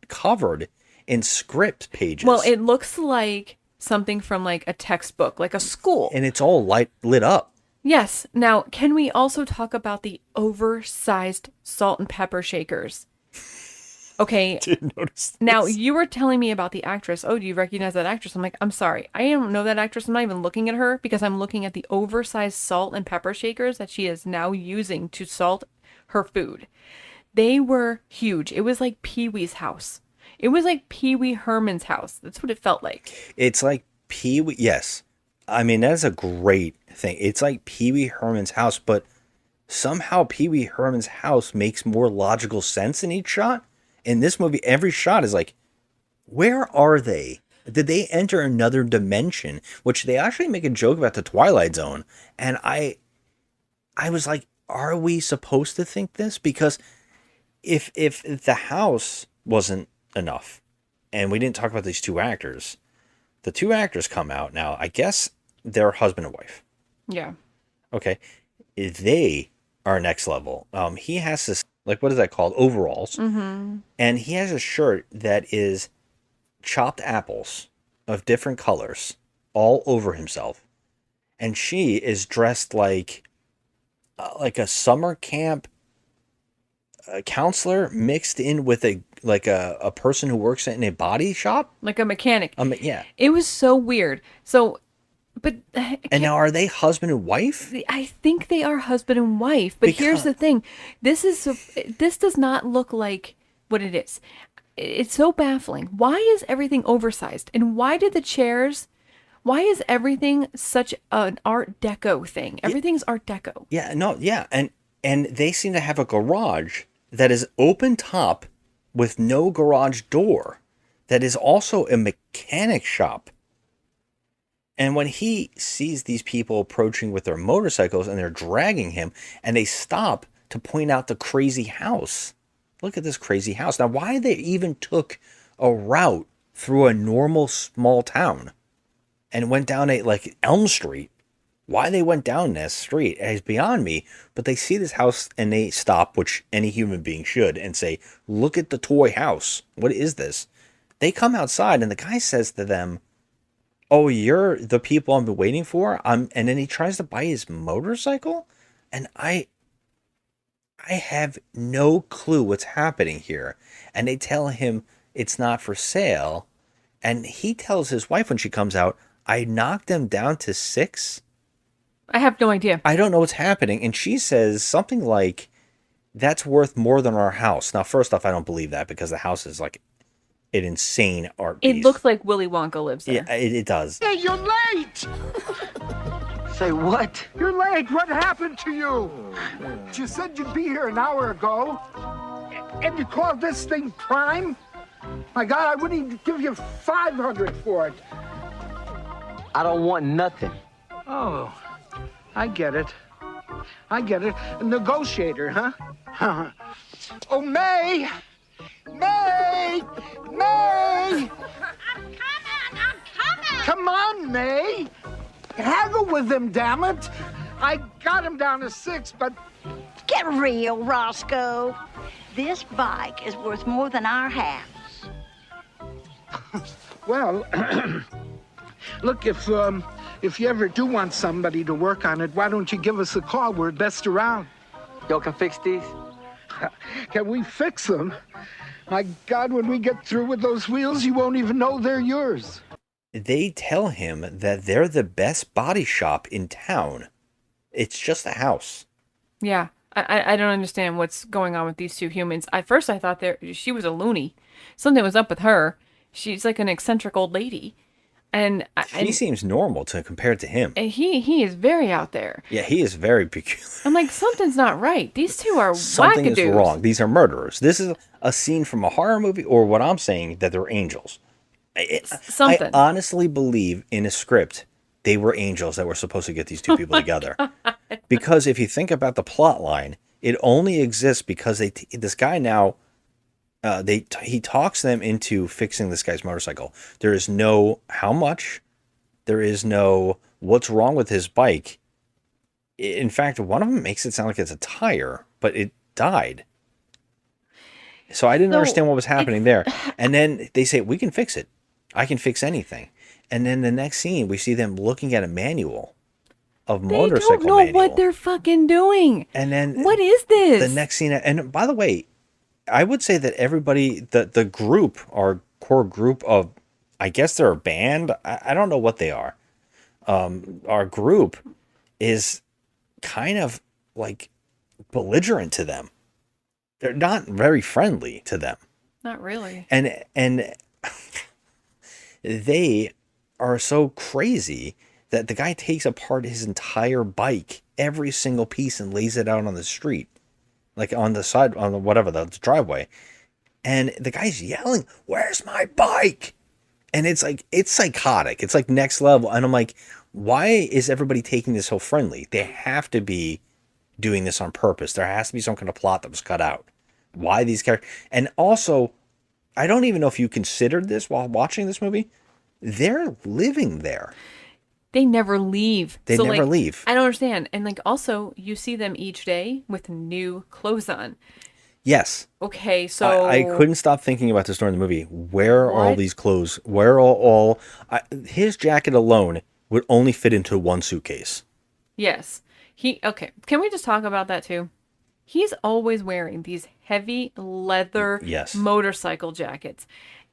covered in script pages. Well, it looks like something from like a textbook, like a school. And it's all lit up. Yes. Now, can we also talk about the oversized salt and pepper shakers? Okay. Didn't notice this. Now, you were telling me about the actress. Oh, do you recognize that actress? I'm like, I'm sorry. I don't know that actress. I'm not even looking at her because I'm looking at the oversized salt and pepper shakers that she is now using to salt her food. They were huge. It was like Pee-wee's house. It was like Pee-wee Herman's house. That's what it felt like. It's like Pee-wee. Yes. I mean, that's a great thing. It's like Pee-wee Herman's house, but somehow Pee-wee Herman's house makes more logical sense in each shot. In this movie, every shot is like, where are they? Did they enter another dimension? Which they actually make a joke about the Twilight Zone. And I was like, are we supposed to think this? Because if the house wasn't enough, and we didn't talk about these two actors, the two actors come out now. I guess they're husband and wife. Yeah. Okay, they are next level. He has this, like, what is that called? Overalls. Mm-hmm. And he has a shirt that is chopped apples of different colors all over himself. And she is dressed like a summer camp counselor mixed in with a person who works in a body shop. Like a mechanic. Yeah. It was so weird. So, but... And now are they husband and wife? I think they are husband and wife. But here's the thing. This does not look like what it is. It's so baffling. Why is everything oversized? And why is everything such an Art Deco thing? Everything's Art Deco. Yeah, no, yeah. And they seem to have a garage that is open top with no garage door that is also a mechanic shop. And when he sees these people approaching with their motorcycles and they're dragging him and they stop to point out the crazy house. Look at this crazy house. Now, why they even took a route through a normal small town and went down like Elm Street, why they went down this street is beyond me. But they see this house and they stop, which any human being should, and say, look at the toy house. What is this? They come outside and the guy says to them, oh, you're the people I've been waiting for? And then he tries to buy his motorcycle? And I have no clue what's happening here. And they tell him it's not for sale. And he tells his wife when she comes out, I knocked them down to 6. I have no idea. I don't know what's happening. And she says something like, that's worth more than our house. Now, first off, I don't believe that because the house is like an insane art piece. It looks like Willy Wonka lives there. Yeah, it does. Hey, you're late! Say what? You're late. What happened to you? You said you'd be here an hour ago. And you call this thing prime? My God, I wouldn't even give you 500 for it. I don't want nothing. Oh, I get it. I get it. A negotiator, huh? Oh, May! May! May! I'm coming! Come on, May! Haggle with him, damn it! I got him down to 6, but... Get real, Roscoe. This bike is worth more than our house. Well, look, if you ever do want somebody to work on it, why don't you give us a call? We're best around. Y'all can fix these? Can we fix them? My God, when we get through with those wheels, you won't even know they're yours. They tell him that they're the best body shop in town. It's just a house. Yeah. I don't understand what's going on with these two humans. At first, I thought she was a loony. Something was up with her. She's like an eccentric old lady. And he seems normal to compare to him. And he is very out there. Yeah, he is very peculiar. I'm like, something's not right. These two are Something wackadoos. is wrong. These are murderers. This is a scene from a horror movie, or what I'm saying, that they're angels. Something. I honestly believe in a script they were angels that were supposed to get these two people together. Because if you think about the plot line, it only exists because this guy now he talks them into fixing this guy's motorcycle. There is no how much, there is no what's wrong with his bike. In fact, one of them makes it sound like it's a tire, but it died. So I didn't understand what was happening there. And then they say, we can fix it. I can fix anything. And then the next scene, we see them looking at a manual of motorcycle They don't know what they're fucking doing. And then what is this? The next scene, and by the way, I would say that everybody, the group, our core group of, I guess they're a band. I don't know what they are. Our group is kind of like belligerent to them. They're not very friendly to them. Not really. And they are so crazy that the guy takes apart his entire bike, every single piece, and lays it out on the street, like on the side, on the whatever, the driveway. And the guy's yelling, "Where's my bike?" And it's like, it's psychotic. It's like next level. And I'm like, why is everybody taking this so friendly? They have to be doing this on purpose. There has to be some kind of plot that was cut out. Why these characters? And also, I don't even know if you considered this while watching this movie. They're living there. They never leave. They never leave. I don't understand. And like, also, you see them each day with new clothes on. Yes. Okay, so I couldn't stop thinking about this during the movie. Where are all these clothes? Where are all his jacket alone would only fit into one suitcase. Yes. Okay. Can we just talk about that too? He's always wearing these heavy leather motorcycle jackets.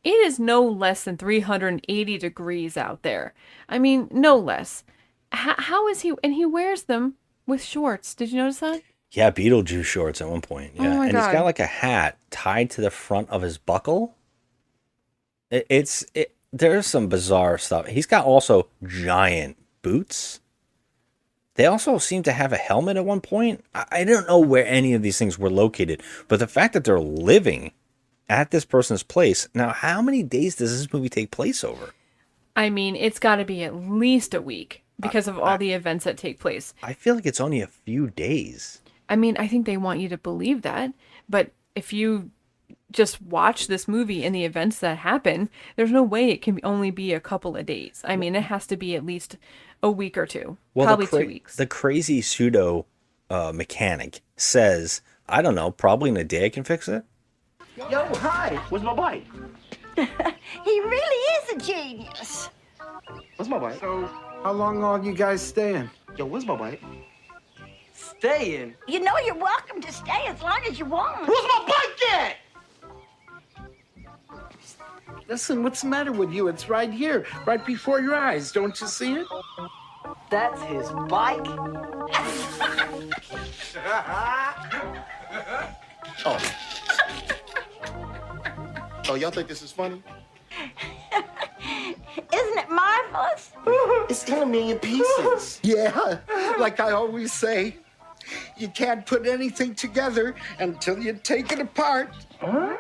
It is no less than 380 degrees out there. I mean, no less. How is he? And he wears them with shorts. Did you notice that? Yeah, Beetlejuice shorts at one point. Yeah, oh my God. He's got like a hat tied to the front of his buckle. There's some bizarre stuff. He's got also giant boots. They also seem to have a helmet at one point. I don't know where any of these things were located, but the fact that they're living at this person's place. Now, how many days does this movie take place over? I mean, it's got to be at least a week because of all the events that take place. I feel like it's only a few days. I mean, I think they want you to believe that, but if you just watch this movie and the events that happen, there's no way it can only be a couple of days. I mean, it has to be at least a week or two, probably 2 weeks. The crazy pseudo mechanic says, I don't know, probably in a day I can fix it. Yo, hi, where's my bike? He really is a genius. Where's my bike? So, how long are you guys staying? Yo, where's my bike? Staying? You know you're welcome to stay as long as you want. Where's my bike at? Listen, what's the matter with you? It's right here, right before your eyes. Don't you see it? That's his bike? Oh. Oh, y'all think this is funny? Isn't it marvelous? It's in a million pieces. Yeah, like I always say, you can't put anything together until you take it apart. Huh?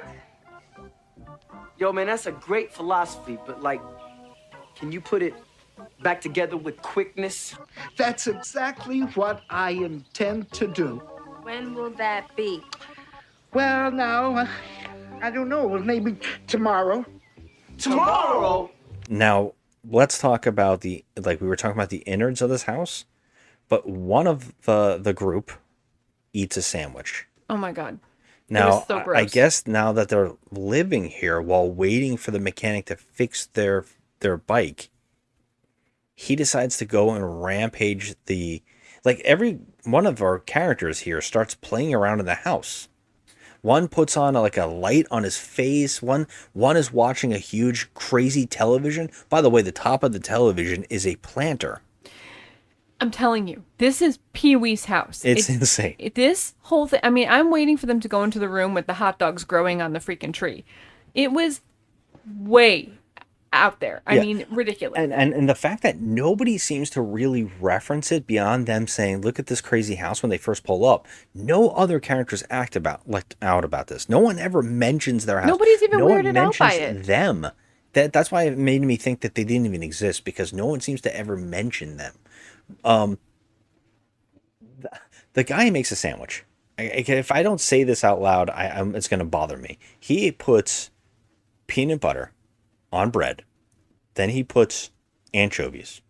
Yo, man, that's a great philosophy, but like, can you put it back together with quickness? That's exactly what I intend to do. When will that be? Well, now, I don't know. Maybe tomorrow. Tomorrow? Now, let's talk about we were talking about the innards of this house, but one of the group eats a sandwich. Oh my God. Now, so I guess now that they're living here while waiting for the mechanic to fix their bike, he decides to go and rampage every one of our characters here starts playing around in the house. One puts on a light on his face. One is watching a huge, crazy television. By the way, the top of the television is a planter. I'm telling you, this is Pee-wee's house. It's insane. This whole thing, I mean, I'm waiting for them to go into the room with the hot dogs growing on the freaking tree. It was way out there. I mean, ridiculous. And the fact that nobody seems to really reference it beyond them saying, look at this crazy house when they first pull up. No other characters act out about this. No one ever mentions their house. Nobody's even weirded out by it. Them. That's why it made me think that they didn't even exist, because no one seems to ever mention them. The guy makes a sandwich. if I don't say this out loud, it's going to bother me. He puts peanut butter on bread. Then he puts anchovies.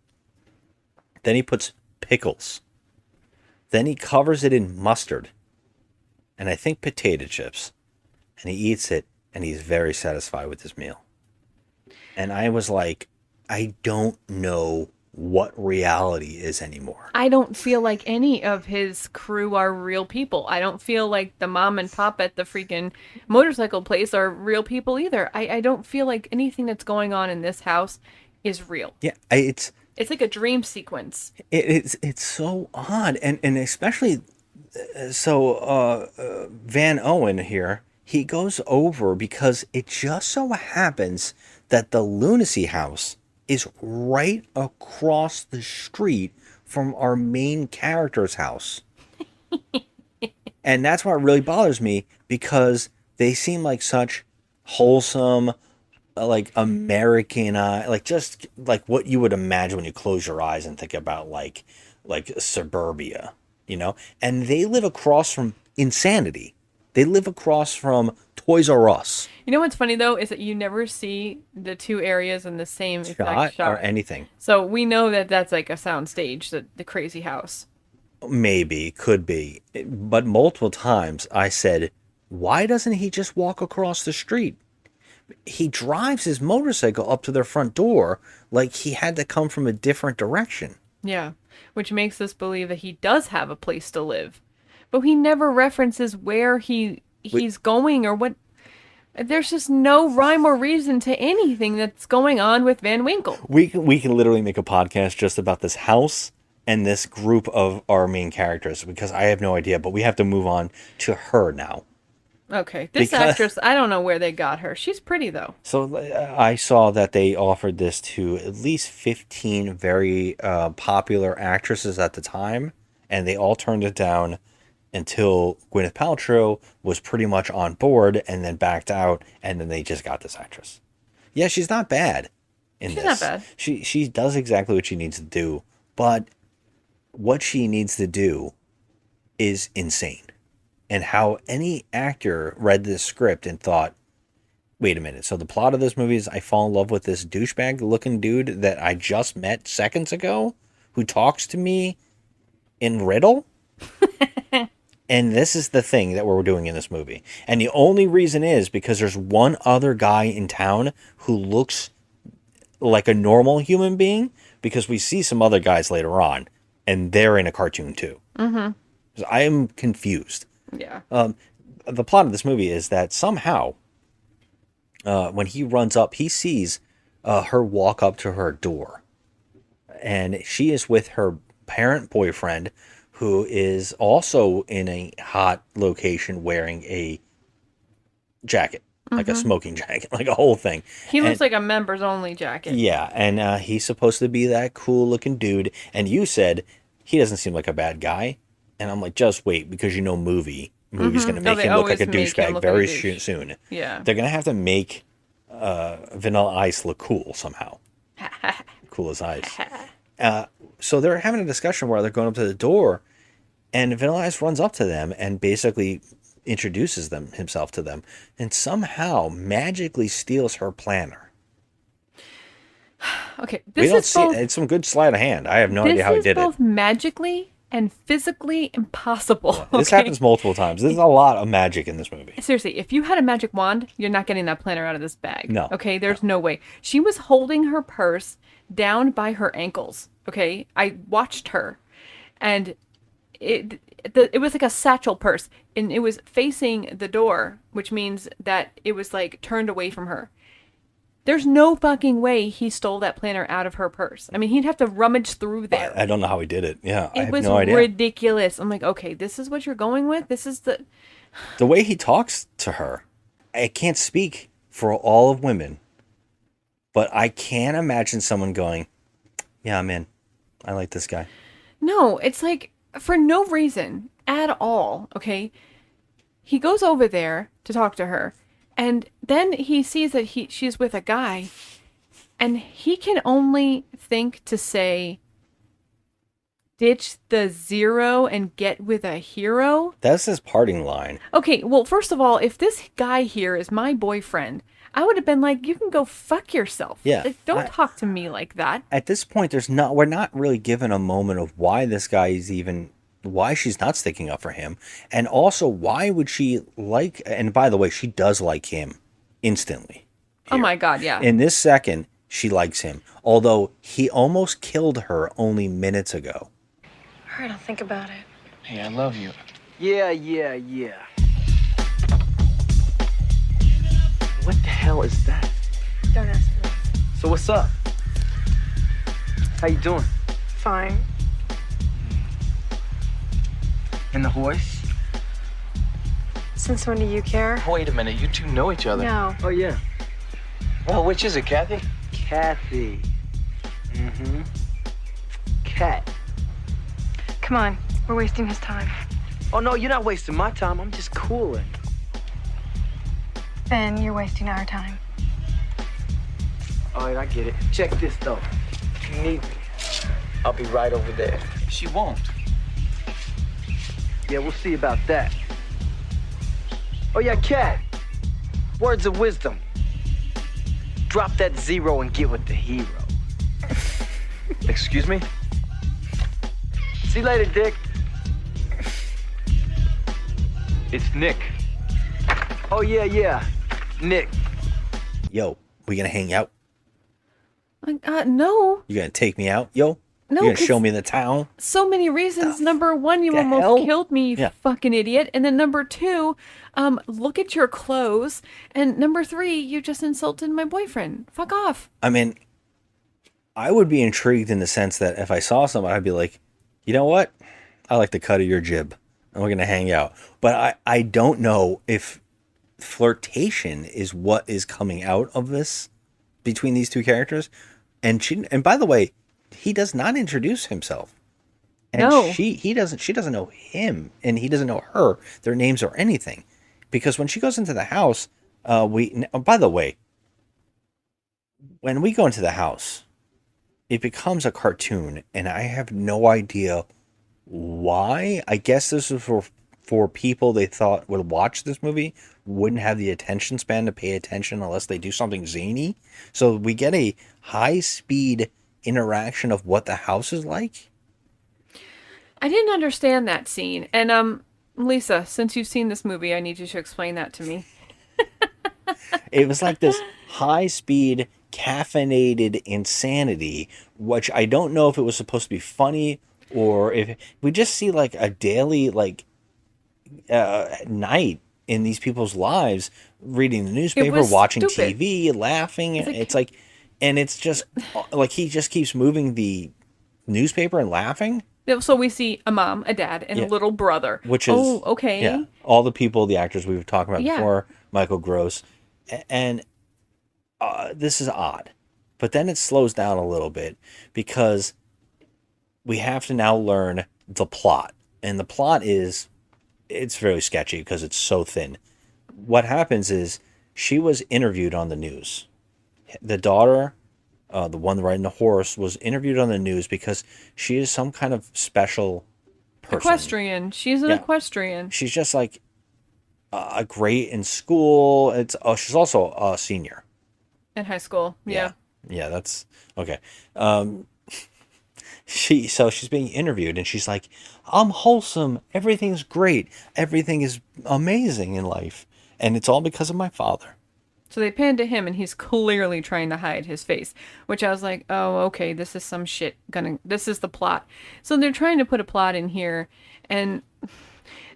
Then he puts pickles. Then he covers it in mustard. And I think potato chips. And he eats it, and he's very satisfied with his meal. And I was like, I don't know what reality is anymore. I don't feel like any of his crew are real people. I don't feel like the mom and pop at the freaking motorcycle place are real people either. I don't feel like anything that's going on in this house is real. Yeah, it's like a dream sequence. It's so odd, and especially Van Owen here, he goes over because it just so happens that the lunacy house is right across the street from our main character's house. And that's what really bothers me, because they seem like such wholesome, like American, like just like what you would imagine when you close your eyes and think about like suburbia, and they live across from insanity. They live across from Toys R Us. You know what's funny though is that you never see the two areas in the same exact shot or anything. So we know that that's like a sound stage, the crazy house. Maybe, could be, but multiple times I said, why doesn't he just walk across the street? He drives his motorcycle up to their front door like he had to come from a different direction. Yeah, which makes us believe that he does have a place to live. But he never references where he's going or what. There's just no rhyme or reason to anything that's going on with Van Winkle. We can literally make a podcast just about this house and this group of our main characters, because I have no idea, but we have to move on to her now. Okay, this actress, I don't know where they got her. She's pretty, though. So I saw that they offered this to at least 15 very popular actresses at the time, and they all turned it down until Gwyneth Paltrow was pretty much on board and then backed out, and then they just got this actress. Yeah, she's not bad in this. She's not bad. She does exactly what she needs to do, but what she needs to do is insane. And how any actor read this script and thought, wait a minute, so the plot of this movie is I fall in love with this douchebag looking dude that I just met seconds ago who talks to me in riddle? And this is the thing that we're doing in this movie. And the only reason is because there's one other guy in town who looks like a normal human being, because we see some other guys later on, and they're in a cartoon too. Mm-hmm. So I am confused. Yeah. The plot of this movie is that somehow, when he runs up, he sees her walk up to her door. And she is with her parent boyfriend, who is also in a hot location wearing a jacket, like a smoking jacket, like a whole thing. He looks like a members only jacket. Yeah, and he's supposed to be that cool looking dude. And you said he doesn't seem like a bad guy. And I'm like, just wait, because movie's going to make him look like a douchebag very soon. Yeah. They're going to have to make Vanilla Ice look cool somehow. Cool as ice. So they're having a discussion where they're going up to the door, and Vanilla Ice runs up to them and basically introduces himself to them, and somehow magically steals her planner. Okay, it's some good sleight of hand. I have no idea how he did it. This is both magically and physically impossible. Yeah, this happens multiple times. There's a lot of magic in this movie. Seriously, if you had a magic wand, you're not getting that planner out of this bag. No. Okay, there's no way. She was holding her purse down by her ankles. Okay, I watched her, and it was like a satchel purse, and it was facing the door, which means that it was like turned away from her. There's no fucking way he stole that planner out of her purse. I mean, he'd have to rummage through there. I don't know how he did it. Yeah, I have was no idea. Ridiculous. I'm like, okay, this is what you're going with? This is the way he talks to her. I can't speak for all of women, but I can't imagine someone going, yeah, I'm in. I like this guy. No, it's like, for no reason at all, okay? He goes over there to talk to her, and then he sees that she's with a guy, and he can only think to say, ditch the zero and get with a hero? That's his parting line. Okay, well, first of all, if this guy here is my boyfriend, I would have been like, you can go fuck yourself. Yeah, Like, don't talk to me like that. At this point, we're not really given a moment of why this guy is even, why she's not sticking up for him. And also, why would she like, and by the way, she does like him instantly. Oh my God, yeah. In this second, she likes him. Although he almost killed her only minutes ago. All right, I'll think about it. Hey, I love you. Yeah. What the hell is that? Don't ask me. So what's up? How you doing? Fine. And the horse? Since when do you care? Wait a minute, you two know each other. No. Oh, yeah. Well, which is it, Kathy? Kathy. Mm-hmm. Cat. Come on, we're wasting his time. Oh, no, you're not wasting my time. I'm just cooling. Then you're wasting our time. All right, I get it. Check this, though. If you need me, I'll be right over there. She won't. Yeah, we'll see about that. Oh, yeah, Cat. Words of wisdom. Drop that zero and get with the hero. Excuse me? See you later, Dick. It's Nick. Oh, yeah. Nick. Yo, we gonna hang out? No. You gonna take me out? Yo? No, You gonna 'cause- show me the town? So many reasons. Number one, you the almost hell? killed me, you Yeah. fucking idiot. And then number two, look at your clothes. And number three, you just insulted my boyfriend. Fuck off. I mean, I would be intrigued in the sense that if I saw someone, I'd be like, you know what? I like the cut of your jib. And we're going to hang out. But I don't know if flirtation is what is coming out of this between these two characters. And by the way, he does not introduce himself. And No. she doesn't know him and he doesn't know her, their names or anything. Because when she goes into the house, by the way, when we go into the house, it becomes a cartoon and I have no idea why. I guess this is for people they thought would watch this movie, wouldn't have the attention span to pay attention unless they do something zany. So we get a high speed interaction of what the house is like. I didn't understand that scene. And Lisa, since you've seen this movie, I need you to explain that to me. It was like this high speed caffeinated insanity, which I don't know if it was supposed to be funny or if we just see like a daily night in these people's lives, reading the newspaper, was watching stupid. TV, laughing. It's like, and it's just like he just keeps moving the newspaper and laughing. So we see a mom, a dad, and Yeah. a little brother. Which is, okay. yeah, all the people, the actors we were talking about Yeah. before, Michael Gross, and this is odd. But then it slows down a little bit because we have to now learn the plot. And the plot is, it's very sketchy because it's so thin. What happens is she was interviewed on the news. The daughter, the one riding the horse, was interviewed on the news because she is some kind of special person. Equestrian. She's an Yeah. equestrian. She's just like great in school. She's also a senior. In high school. Yeah. Yeah, that's okay. She's being interviewed and she's like, I'm wholesome. Everything's great. Everything is amazing in life. And it's all because of my father. So they pan to him and he's clearly trying to hide his face, which I was like, oh, okay, this is some shit this is the plot. So they're trying to put a plot in here and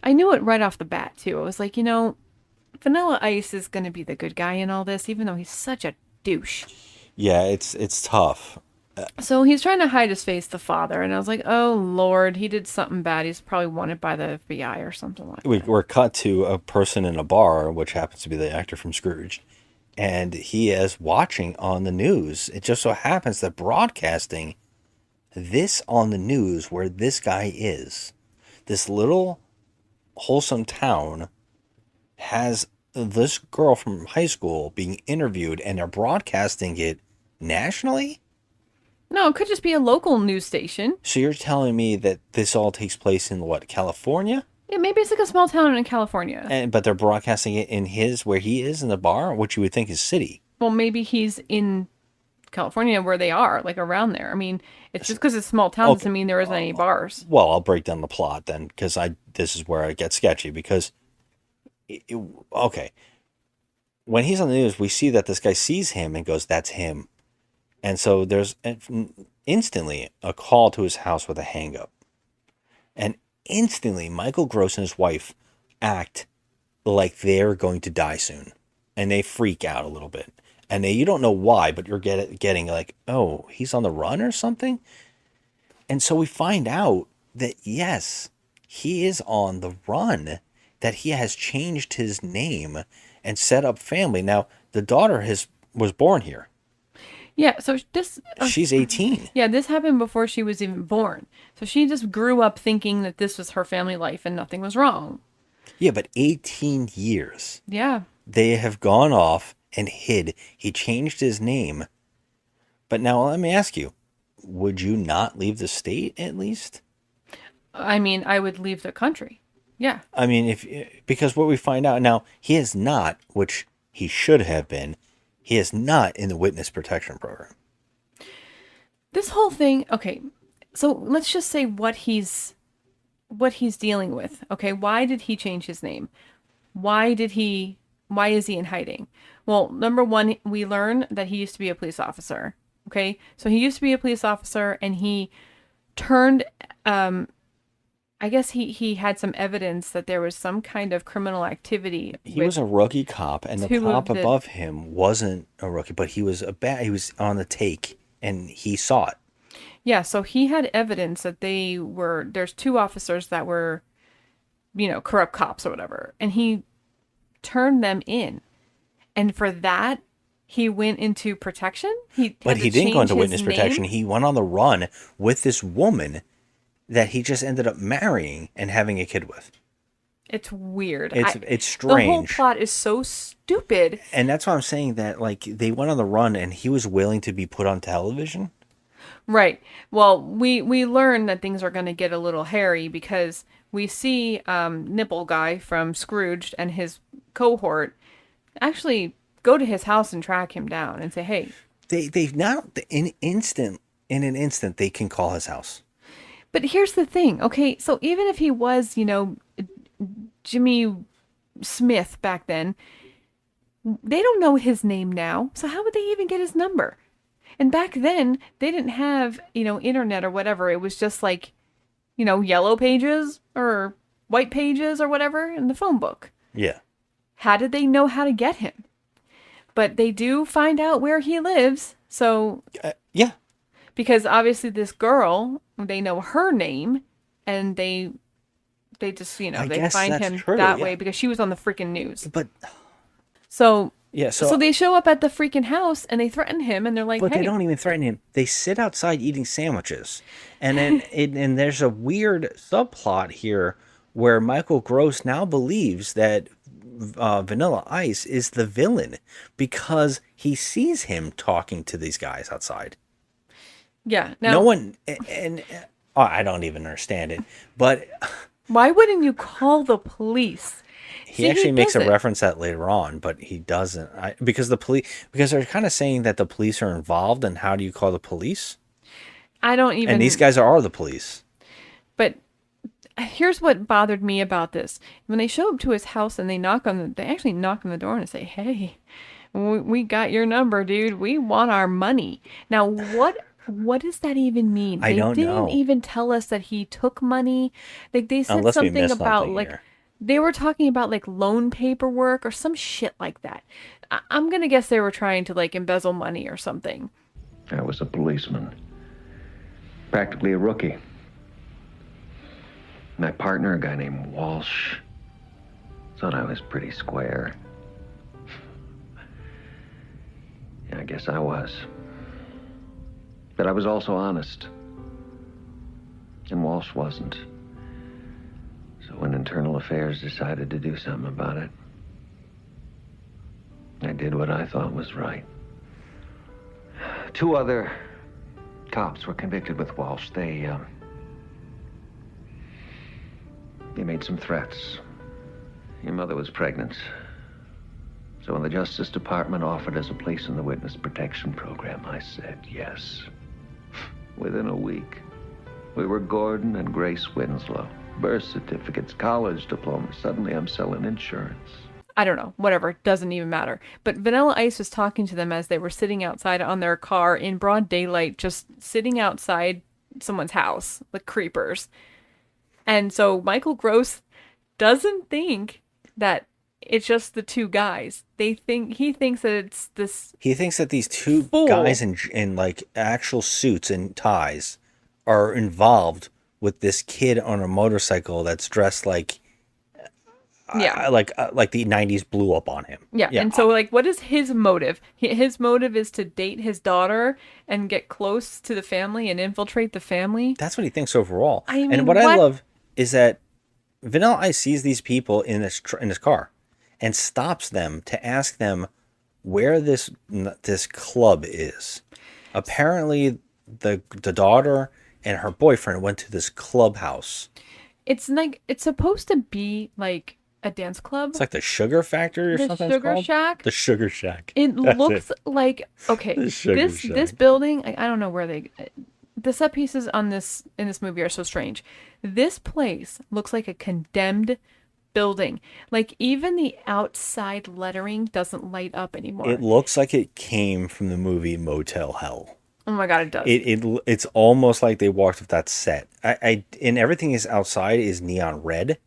I knew it right off the bat too. I was like, Vanilla Ice is going to be the good guy in all this, even though he's such a douche. Yeah, it's tough. So he's trying to hide his face, the father, and I was like, oh, Lord, he did something bad. He's probably wanted by the FBI or something like that. We're cut to a person in a bar, which happens to be the actor from Scrooge, and he is watching on the news. It just so happens that broadcasting this on the news where this guy is, this little wholesome town, has this girl from high school being interviewed, and they're broadcasting it nationally. No, it could just be a local news station. So you're telling me that this all takes place in what, California? Yeah, maybe it's like a small town in California. But they're broadcasting it in where he is in the bar, which you would think is city. Well, maybe he's in California where they are, like around there. I mean, it's just because it's a small town doesn't mean there isn't any bars. Well, I'll break down the plot then, because this is where I get sketchy. Because, okay, when he's on the news, we see that this guy sees him and goes, "That's him," and so there's instantly a call to his house with a hang up, and instantly Michael Gross and his wife act like they're going to die soon, and they freak out a little bit. And you don't know why, but you're getting like, oh, he's on the run or something. And so we find out that, yes, he is on the run, that he has changed his name and set up family. Now, the daughter was born here. Yeah, so she's 18. Yeah, this happened before she was even born. So she just grew up thinking that this was her family life and nothing was wrong. Yeah, but 18 years. Yeah. They have gone off and hid. He changed his name. But now let me ask you, would you not leave the state at least? I mean, I would leave the country. Yeah. I mean, because what we find out now, he is not, which he should have been, he is not in the witness protection program. This whole thing, okay, so let's just say what he's dealing with. Okay, why did he change his name? Why is he in hiding? Well, number one, we learn that he used to be a police officer. Okay, so he used to be a police officer and he turned, I guess he had some evidence that there was some kind of criminal activity. He was a rookie cop, and the cop above him wasn't a rookie, but he was he was on the take, and he saw it. Yeah, so he had evidence that there's two officers that were, corrupt cops or whatever, and he turned them in. And for that, he went into protection? But he didn't go into witness protection. He went on the run with this woman that he just ended up marrying and having a kid with. It's weird. It's strange. The whole plot is so stupid. And that's why I'm saying that, like, they went on the run and he was willing to be put on television. Right. Well, we learn that things are going to get a little hairy because we see Nipple Guy from Scrooged and his cohort actually go to his house and track him down and say, hey. They've now, in an instant, they can call his house. But here's the thing. Okay, so even if he was, Jimmy Smith back then, they don't know his name now. So how would they even get his number? And back then, they didn't have, internet or whatever. It was just like, yellow pages or white pages or whatever in the phone book. Yeah. How did they know how to get him? But they do find out where he lives. So, yeah. Because obviously this girl, they know her name and they just, they find him that way because she was on the freaking news. But so so they show up at the freaking house and they threaten him and they're like, but hey. They don't even threaten him. They sit outside eating sandwiches. And then and there's a weird subplot here where Michael Gross now believes that Vanilla Ice is the villain because he sees him talking to these guys outside. Yeah. No one, and I don't even understand it, but why wouldn't you call the police? He actually makes a reference that later on, but he doesn't. Because they're kind of saying that the police are involved, and how do you call the police? I don't even. And these guys are the police. But here's what bothered me about this: when they show up to his house and they actually knock on the door and say, "Hey, we got your number, dude. We want our money." Now, what does that even mean? I don't know. They didn't even tell us that he took money. Like they said something about they were talking about like loan paperwork or some shit like that. I'm gonna guess they were trying to like embezzle money or something. I was a policeman, practically a rookie. My partner, a guy named Walsh, thought I was pretty square. Yeah, I guess I was. But I was also honest. And Walsh wasn't. So when Internal Affairs decided to do something about it, I did what I thought was right. 2 other cops were convicted with Walsh. They made some threats. Your mother was pregnant. So when the Justice Department offered us a place in the witness protection program, I said yes. Within a week, we were Gordon and Grace Winslow. Birth certificates, college diplomas. Suddenly I'm selling insurance. I don't know, whatever, doesn't even matter. But Vanilla Ice was talking to them as they were sitting outside on their car in broad daylight, just sitting outside someone's house, like creepers. And so Michael Gross doesn't think that it's just the two guys. He thinks that it's this. He thinks that these two fool. guys in like actual suits and ties are involved with this kid on a motorcycle that's dressed like like the 90s blew up on him. Yeah. And so like, what is his motive? His motive is to date his daughter and get close to the family and infiltrate the family. That's what he thinks overall. I mean, and what I love is that Vanilla Ice sees these people in this car and stops them to ask them where this club is. Apparently, the daughter and her boyfriend went to this clubhouse. It's supposed to be like a dance club. It's like the Sugar Factory or something. The Sugar Shack. The Sugar Shack. It looks like this building. I don't know where the set pieces in this movie are so strange. This place looks like a condemned building. Like even the outside lettering doesn't light up anymore. It looks like it came from the movie Motel Hell. Oh my god, it does. It's almost like they walked with that set. And everything is outside is neon red.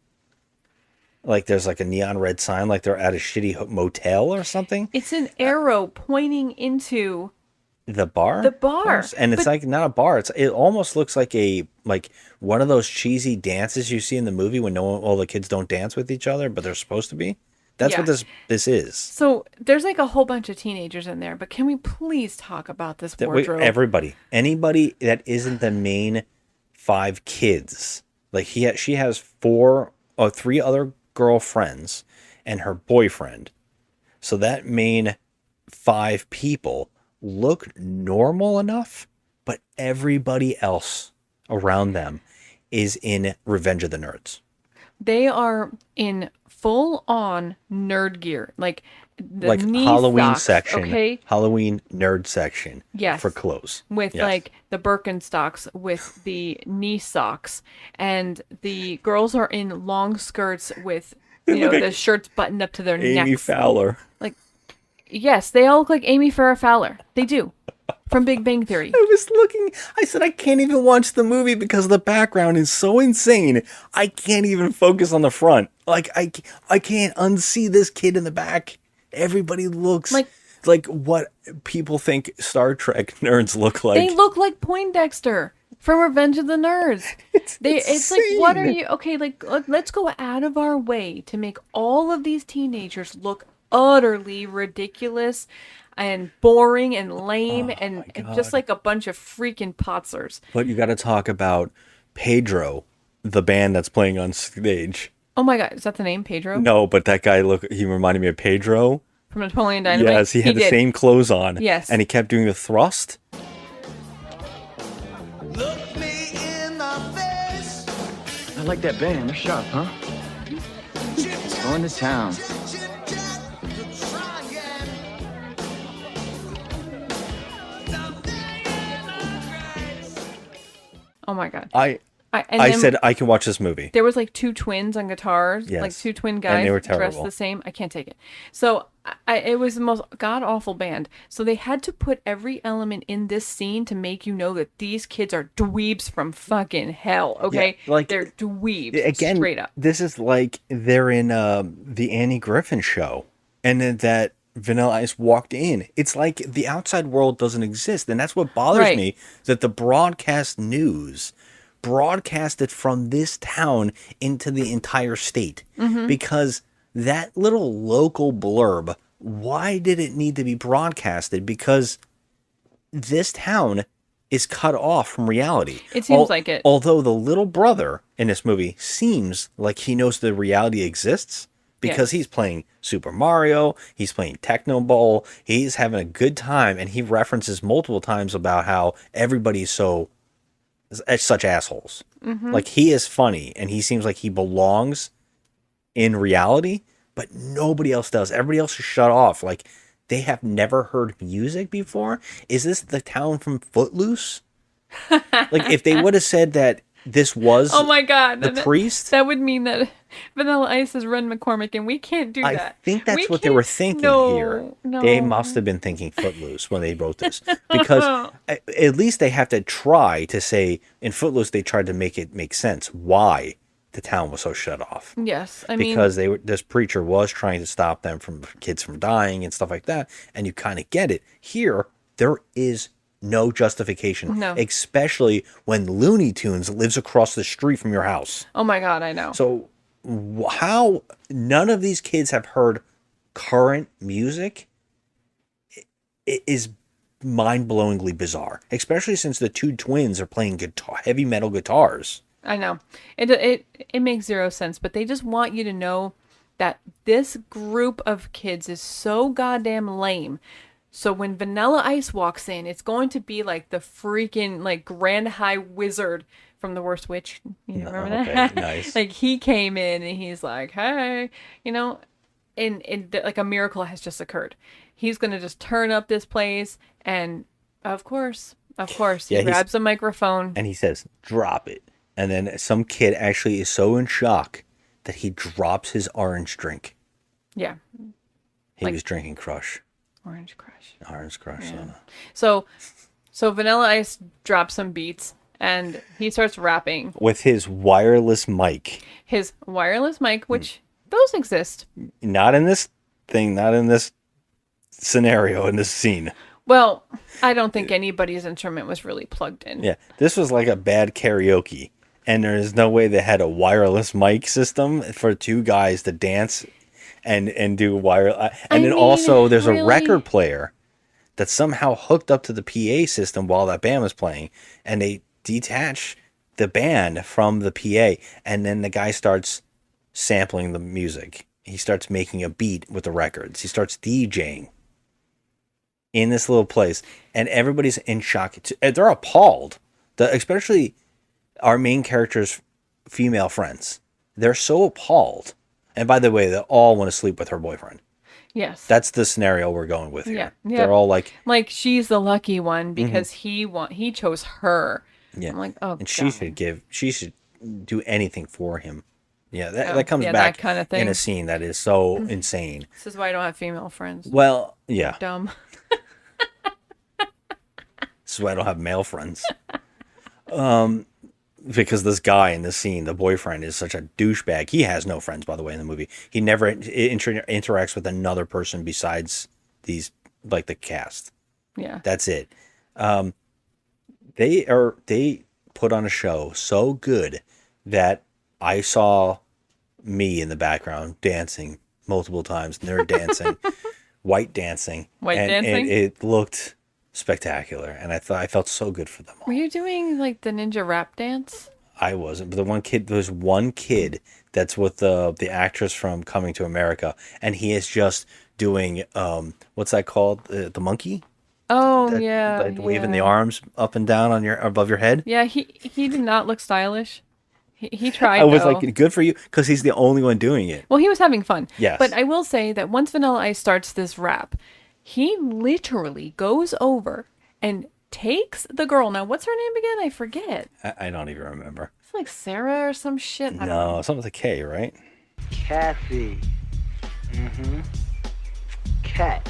Like there's like a neon red sign, like they're at a shitty motel or something. It's an arrow pointing into the bar. And it's like not a bar. It almost looks like one of those cheesy dances you see in the movie when all the kids don't dance with each other, but they're supposed to be. That's what this is. So there's like a whole bunch of teenagers in there, but can we please talk about this wardrobe? Anybody that isn't the main 5 kids. Like she has 3 other girlfriends and her boyfriend. So that main 5 people look normal enough, but everybody else around them is in Revenge of the Nerds. They are in full-on nerd gear, like the knee Halloween socks, section, okay? Halloween nerd section, yes, for clothes, with like the Birkenstocks, with the knee socks, and the girls are in long skirts with the shirts buttoned up to their necks. Amy Fowler, yes, they all look like Amy Farrah Fowler. They do. From Big Bang Theory. I was looking. I said I can't even watch the movie because the background is so insane. I can't even focus on the front. Like I can't unsee this kid in the back. Everybody looks like what people think Star Trek nerds look like. They look like Poindexter from Revenge of the Nerds. It's like, what are you? Okay, like let's go out of our way to make all of these teenagers look utterly ridiculous and boring and lame and just like a bunch of freaking potsers. But you got to talk about Pedro, the band that's playing on stage. Oh my god, is that the name, Pedro? No, but that guy he reminded me of Pedro from Napoleon Dynamite. Yes, he had the same clothes on. Yes, and he kept doing the thrust. Look me in the face. I like that band. They're sharp, huh? Going to town. Oh my god. I said I can watch this movie. There was like 2 twins on guitars, yes, like 2 twin guys and they were dressed the same. I can't take it. So it was the most god awful band. So they had to put every element in this scene to make you know that these kids are dweebs from fucking hell. Okay, yeah, like they're dweebs. Again, straight up. This is like they're in the Annie Griffin show, and then that Vanilla Ice walked in. It's like the outside world doesn't exist, and that's what bothers me. That the broadcast news broadcasted from this town into the entire state, because that little local blurb, why did it need to be broadcasted? Because this town is cut off from reality. It seems like it. Although the little brother in this movie seems like he knows the reality exists, because he's playing Super Mario, he's playing Techno Bowl, he's having a good time, and he references multiple times about how everybody's such assholes. Like, he is funny, and he seems like he belongs in reality, but nobody else does. Everybody else is shut off. Like, they have never heard music before. Is this the town from Footloose? Like, if they would have said that this was oh my god, the priest, that would mean that Vanilla Ice is Ren McCormick, and we can't do that. I think that's what they were thinking here. No. They must have been thinking Footloose when they wrote this, because at least they have to try to say in Footloose they tried to make it make sense why the town was so shut off. Yes, I mean, because this preacher was trying to stop them from kids from dying and stuff like that, and you kind of get it. Here, there is no justification, especially when Looney Tunes lives across the street from your house. Oh my god, I know. So how none of these kids have heard current music is mind-blowingly bizarre, especially since the two twins are playing heavy metal guitars. I know. It makes zero sense, but they just want you to know that this group of kids is so goddamn lame. So when Vanilla Ice walks in, it's going to be like the freaking like Grand High Wizard from The Worst Witch. You know, remember that? Nice. Like, he came in and he's like, hey, you know, and like a miracle has just occurred. He's going to just turn up this place, and of course, he grabs a microphone. And he says, drop it. And then some kid actually is so in shock that he drops his orange drink. Yeah. He was drinking Crush. Orange Crush. Yeah. So Vanilla Ice drops some beats, and he starts rapping. With his wireless mic. His wireless mic, which those exist. Not in this thing, not in this scenario, in this scene. Well, I don't think anybody's instrument was really plugged in. Yeah, this was like a bad karaoke. And there is no way they had a wireless mic system for two guys to dance and do wireless. And then also there's a record player that's somehow hooked up to the PA system while that band was playing. And they detach the band from the PA. And then the guy starts sampling the music. He starts making a beat with the records. He starts DJing in this little place. And everybody's in shock. They're appalled. Especially our main character's female friends. They're so appalled. And by the way, they all want to sleep with her boyfriend. Yes. That's the scenario we're going with here. Yeah. They're all like she's the lucky one because he chose her. Yeah. I'm like, oh, and God. she should do anything for him. Yeah, that comes back that kind of thing. in a scene that is so insane. This is why I don't have female friends. Well, yeah. Dumb. This is why I don't have male friends. Because this guy in this scene, the boyfriend, is such a douchebag. He has no friends, by the way, in the movie. He never interacts with another person besides these, like the cast. Yeah. That's it. They put on a show so good that I saw me in the background dancing multiple times, nerd dancing, white dancing. And it looked spectacular, and I felt so good for them all. Were you doing like the ninja rap dance? I wasn't, but there's one kid that's with the actress from Coming to America, and he is just doing what's that called, the monkey? Oh, waving the arms up and down above your head. Yeah, he did not look stylish. He tried. I was though. like, good for you, because he's the only one doing it. Well, he was having fun. Yes. But I will say that once Vanilla Ice starts this rap, he literally goes over and takes the girl. Now, what's her name again? I forget. I don't even remember. It's like Sarah or some shit. I don't know. Something with a K, right? Kathy. Mm-hmm. Cat.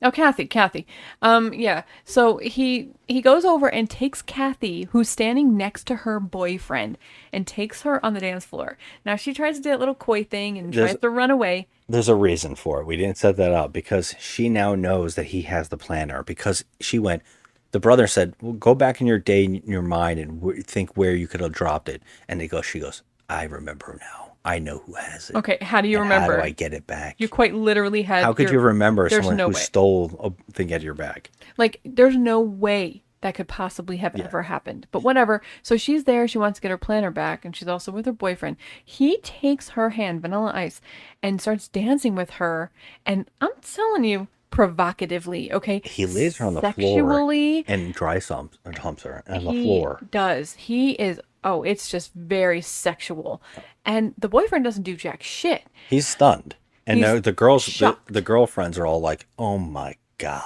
Oh, Kathy. Yeah. So he goes over and takes Kathy, who's standing next to her boyfriend, and takes her on the dance floor. Now she tries to do that little coy thing and tries to run away. There's a reason for it. We didn't set that up because she now knows that he has the planner, because the brother said, well, go back in your day, in your mind, and think where you could have dropped it. And she goes, I remember now. I know who has it. Okay, how do you remember? How do I get it back? You quite literally had. How could you remember someone who way. stole a thing out of your bag? Like, there's no way that could possibly have ever happened. But whatever. So she's there. She wants to get her planner back, and she's also with her boyfriend. He takes her hand, Vanilla Ice, and starts dancing with her. And I'm telling you, provocatively, okay? He lays her on the Sexually, floor and humps her on the he floor. does. He is. Oh, it's just very sexual, and the boyfriend doesn't do jack shit. He's stunned, and He's the girls, shocked. the girlfriends are all like, "Oh my god."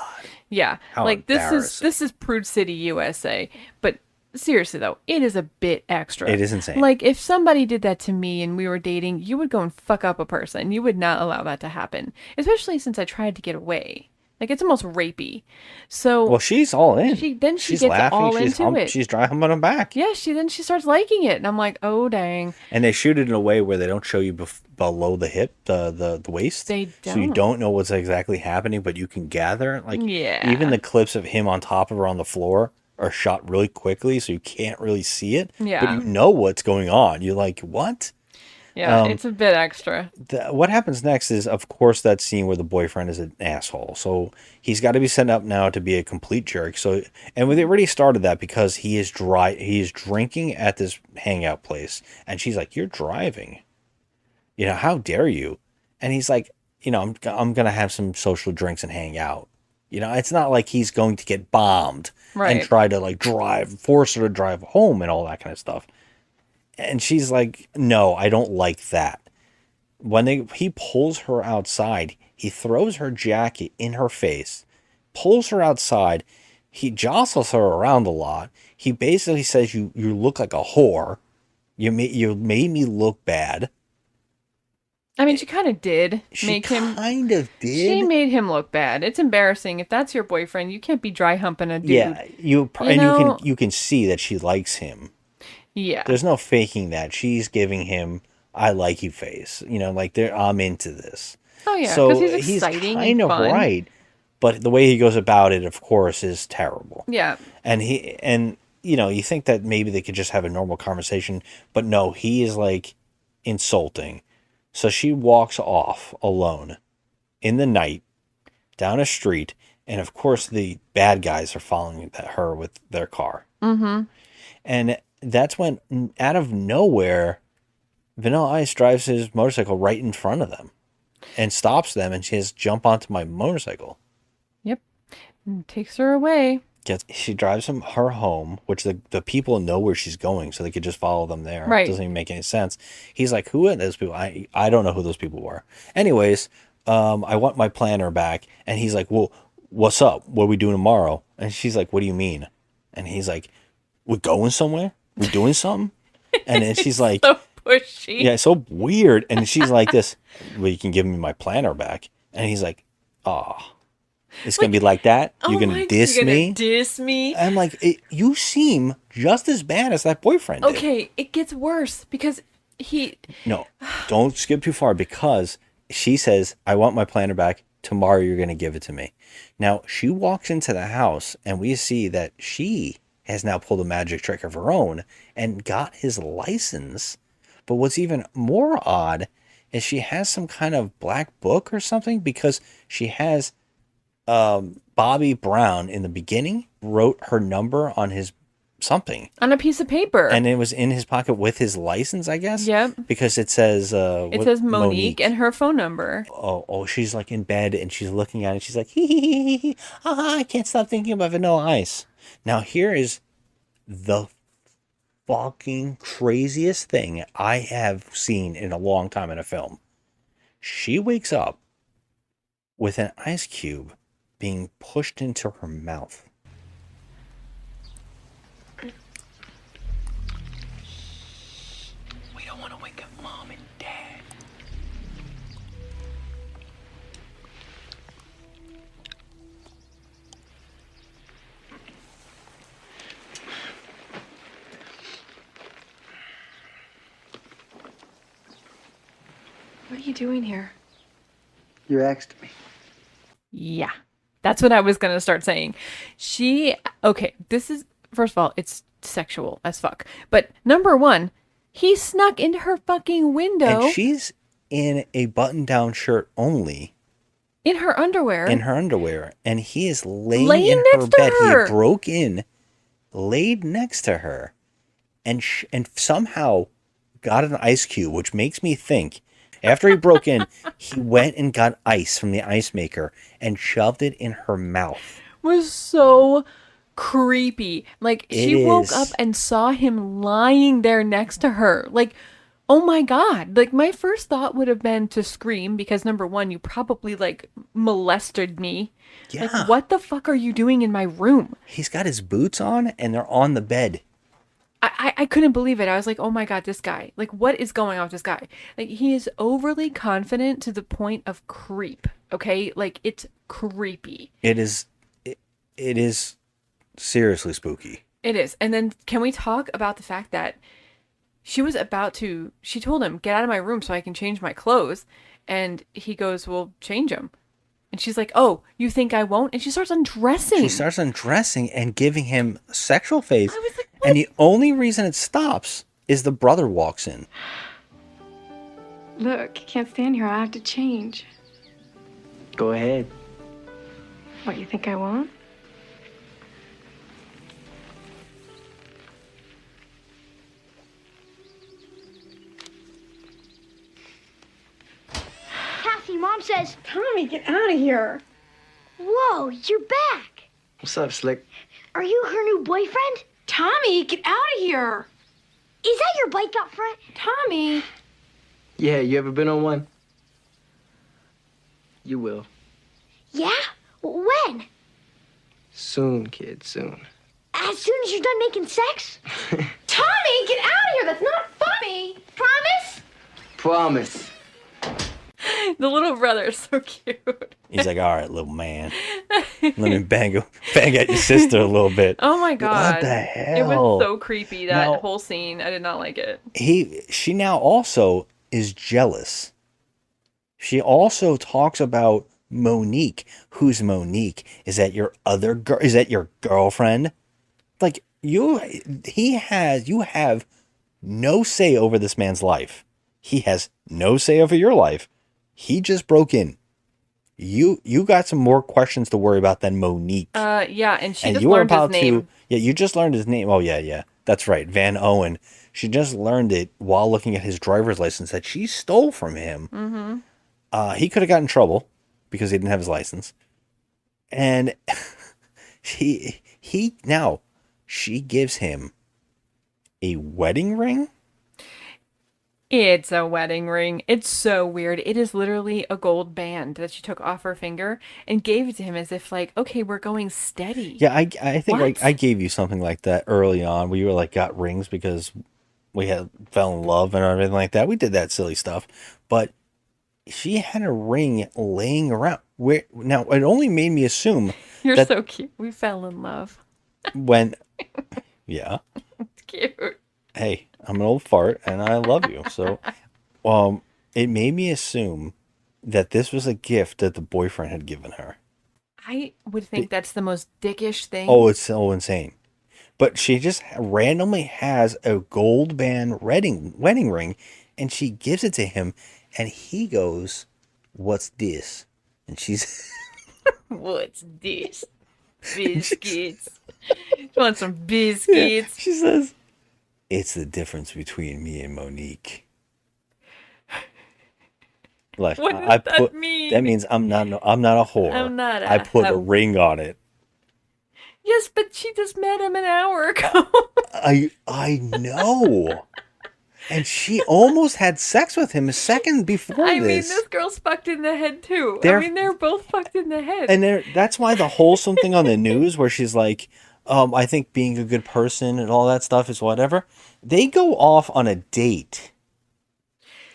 Yeah, How like this embarrassing. is Prude City, USA. But seriously though, it is a bit extra. It is insane. Like if somebody did that to me and we were dating, you would go and fuck up a person. You would not allow that to happen. Especially since I tried to get away. Like it's almost rapey. So Well, she's all in. She she's gets laughing. all She's into it. She's dry humping him back. Yeah, she starts liking it, and I'm like, oh dang. And they shoot it in a way where they don't show you below the hip, the waist. They So you don't. don't know what's exactly happening, but you can gather. Like Yeah. even the clips of him on top of her on the floor are shot really quickly, so you can't really see it. Yeah. But you know what's going on. You're like, what? Yeah, it's a bit extra. What happens next is, of course, that scene where the boyfriend is an asshole. So he's got to be set up now to be a complete jerk. So, and we already started that because he is drinking at this hangout place, and she's like, "You're driving, how dare you?" And he's like, I'm gonna have some social drinks and hang out. It's not like he's going to get bombed and Right. try to like force her to drive home and all that kind of stuff. And she's like, no, I don't like that. When he pulls her outside, he throws her jacket in her face, pulls her outside. He jostles her around a lot. He basically says, you look like a whore. You made me look bad. I mean, she kind of did She make him. kind of did. She made him look bad. It's embarrassing. If that's your boyfriend, you can't be dry humping a dude. Yeah, you know? can see that she likes him. Yeah. There's no faking that. She's giving him "I like you" face. Like I'm into this. Oh yeah, So because he's exciting kind and of fun. right, but the way he goes about it, of course, is terrible. Yeah. And you think that maybe they could just have a normal conversation, but no, he is like insulting. So she walks off alone in the night down a street, and of course the bad guys are following her with their car. Mm-hmm. And that's when, out of nowhere, Vanilla Ice drives his motorcycle right in front of them and stops them, and she says, "Jump onto my motorcycle." Yep. And takes her away. She drives her home, which the people know where she's going, so they could just follow them there. Right. It doesn't even make any sense. He's like, "Who are those people?" I don't know who those people were. Anyways, I want my planner back. And he's like, "Well, what's up? What are we doing tomorrow?" And she's like, "What do you mean?" And he's like, "We're going somewhere? We're doing something?" And then she's like, So pushy. yeah, so weird. And she's like this, "Well, you can give me my planner back." And he's like, "Oh, it's going to be like that? You're going to diss me?" Diss me? I'm like, you seem just as bad as that boyfriend did. Okay, it gets worse because he. No, don't skip too far, because she says, "I want my planner back. Tomorrow you're going to give it to me." Now, she walks into the house and we see that she has now pulled a magic trick of her own and got his license. But what's even more odd is she has some kind of black book or something, because she has Bobby Brown in the beginning wrote her number on his something. On a piece of paper. And it was in his pocket with his license, I guess. Yep. Because it says It says Monique and her phone number. Oh, she's like in bed and she's looking at it. She's like, hee, I can't stop thinking about Vanilla Ice. Now here is the fucking craziest thing I have seen in a long time in a film. She wakes up with an ice cube being pushed into her mouth. We don't want to wake up Mom and Dad. What are you doing here? You asked me. Yeah. That's what I was going to start saying. Okay, this is, first of all, it's sexual as fuck. But number one, he snuck into her fucking window. And she's in a button-down shirt only. In her underwear. In her underwear. And he is laying in Laying her next to bed. her. He broke in laid next to her, and somehow got an ice cube, which makes me think after he broke in, he went and got ice from the ice maker and shoved it in her mouth. Was so creepy. Like, she woke up and saw him lying there next to her. Like, oh my God. Like, my first thought would have been to scream because, number one, you probably, like, molested me. Yeah. Like, what the fuck are you doing in my room? He's got his boots on and they're on the bed. I couldn't believe it. I was like, oh my God, this guy. Like, what is going on with this guy? Like, he is overly confident to the point of creep. Okay? Like, it's creepy. It is seriously spooky. It is. And then can we talk about the fact that she told him, get out of my room so I can change my clothes. And he goes, well, change them. And she's like, oh, you think I won't? And she starts undressing. She starts undressing and giving him sexual face. I was like, what? And the only reason it stops is the brother walks in. Look, I can't stand here. I have to change. Go ahead. What, you think I won't? Cassie, Mom says... Tommy, get out of here. Whoa, you're back. What's up, Slick? Are you her new boyfriend? Tommy, get out of here. Is that your bike up front? Tommy. Yeah, you ever been on one? You will. Yeah? When? Soon, kid, soon. As soon as you're done making sex? Tommy, get out of here. That's not funny. Promise? Promise. The little brother is so cute. He's like, all right, little man. Let me bang at your sister a little bit. Oh my God. What the hell? It was so creepy, that Now, whole scene. I did not like it. She now also is jealous. She also talks about Monique. Who's Monique? Is that your other girl? Is that your girlfriend? Like, you have no say over this man's life. He has no say over your life. He just broke in. You got some more questions to worry about than Monique. Yeah, and she And just you were learned his about name. you just learned his name. Oh yeah, that's right, Van Owen. She just learned it while looking at his driver's license that she stole from him. Mm-hmm. He could have gotten in trouble because he didn't have his license, and she gives him a wedding ring. It's a wedding ring. It's so weird. It is literally a gold band that she took off her finger and gave it to him as if like, okay, we're going steady. Yeah, I think What? I gave you something like that early on where you were like got rings because we fell in love and everything like that. We did that silly stuff, but she had a ring laying around. Now it only made me assume You're that so cute. We fell in love. when, yeah. It's cute. Hey, I'm an old fart and I love you. So, it made me assume that this was a gift that the boyfriend had given her. I would think that's the most dickish thing. Oh, it's so insane. But she just randomly has a gold band wedding ring and she gives it to him and he goes, "What's this?" And she's What's this? Biscuits. You want some biscuits? she says, "It's the difference between me and Monique." Like, What does that mean? That means I'm not a whore. I'm not I put a hoe. ring on it. Yes, but she just met him an hour ago. I know. And she almost had sex with him a second before I mean, this. this girl's fucked in the head too. They're- They're both fucked in the head. And that's why the wholesome thing on the news where she's like, I think being a good person and all that stuff is whatever. They go off on a date.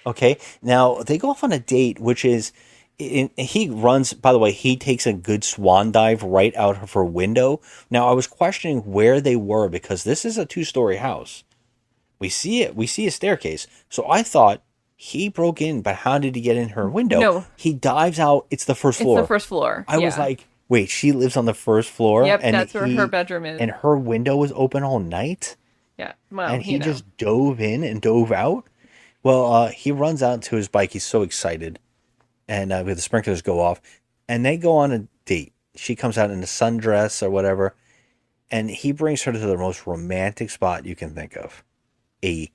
Okay? Now, they go off on a date, which is, he runs, by the way, he takes a good swan dive right out of her window. Now, I was questioning where they were because this is a 2-story house. We see a staircase. So I thought he broke in, but how did he get in her window? No. He dives out. It's the first floor. It's the first floor. I was like, wait, she lives on the first floor? Yep, and that's where her bedroom is. And her window was open all night? Yeah, well, and he you know. just dove in and dove out? Well, he runs out to his bike. He's so excited. And the sprinklers go off. And they go on a date. She comes out in a sundress or whatever. And he brings her to the most romantic spot you can think of. A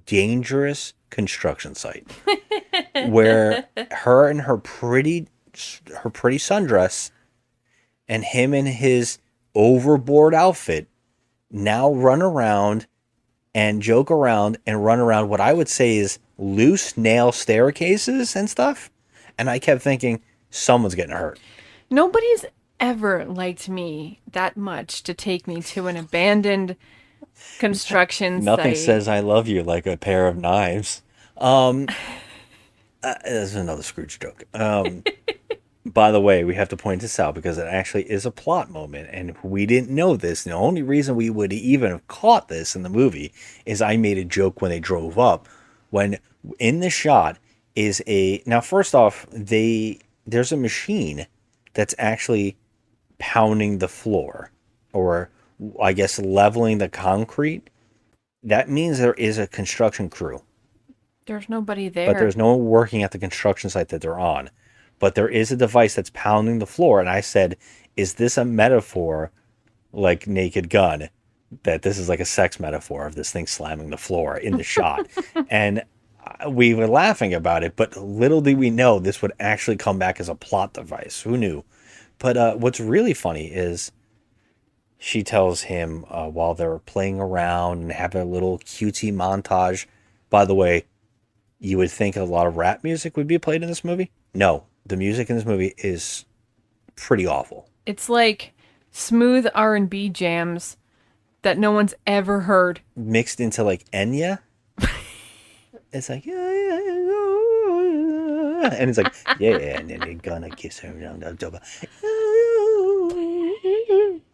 dangerous construction site where her in her pretty sundress and him in his overboard outfit now run around and joke around and run around what I would say is loose nail staircases and stuff. And I kept thinking, someone's getting hurt. Nobody's ever liked me that much to take me to an abandoned construction Nothing site. says I love you like a pair of knives. That's another Scrooge joke. By the way, we have to point this out because it actually is a plot moment, and we didn't know this. The only reason we would even have caught this in the movie is I made a joke when they drove up. When in the shot is now first off, there's a machine that's actually pounding the floor, or I guess leveling the concrete. That means there is a construction crew. There's nobody there. But there's no one working at the construction site that they're on. But there is a device that's pounding the floor. And I said, is this a metaphor like Naked Gun? That this is like a sex metaphor of this thing slamming the floor in the shot. And we were laughing about it, but little did we know this would actually come back as a plot device. Who knew? But what's really funny is she tells him while they're playing around and having a little cutesy montage. By the way, you would think a lot of rap music would be played in this movie. No, the music in this movie is pretty awful. It's like smooth R&B jams that no one's ever heard. Mixed into like Enya. It's like, and it's like, yeah, and then you're gonna kiss her.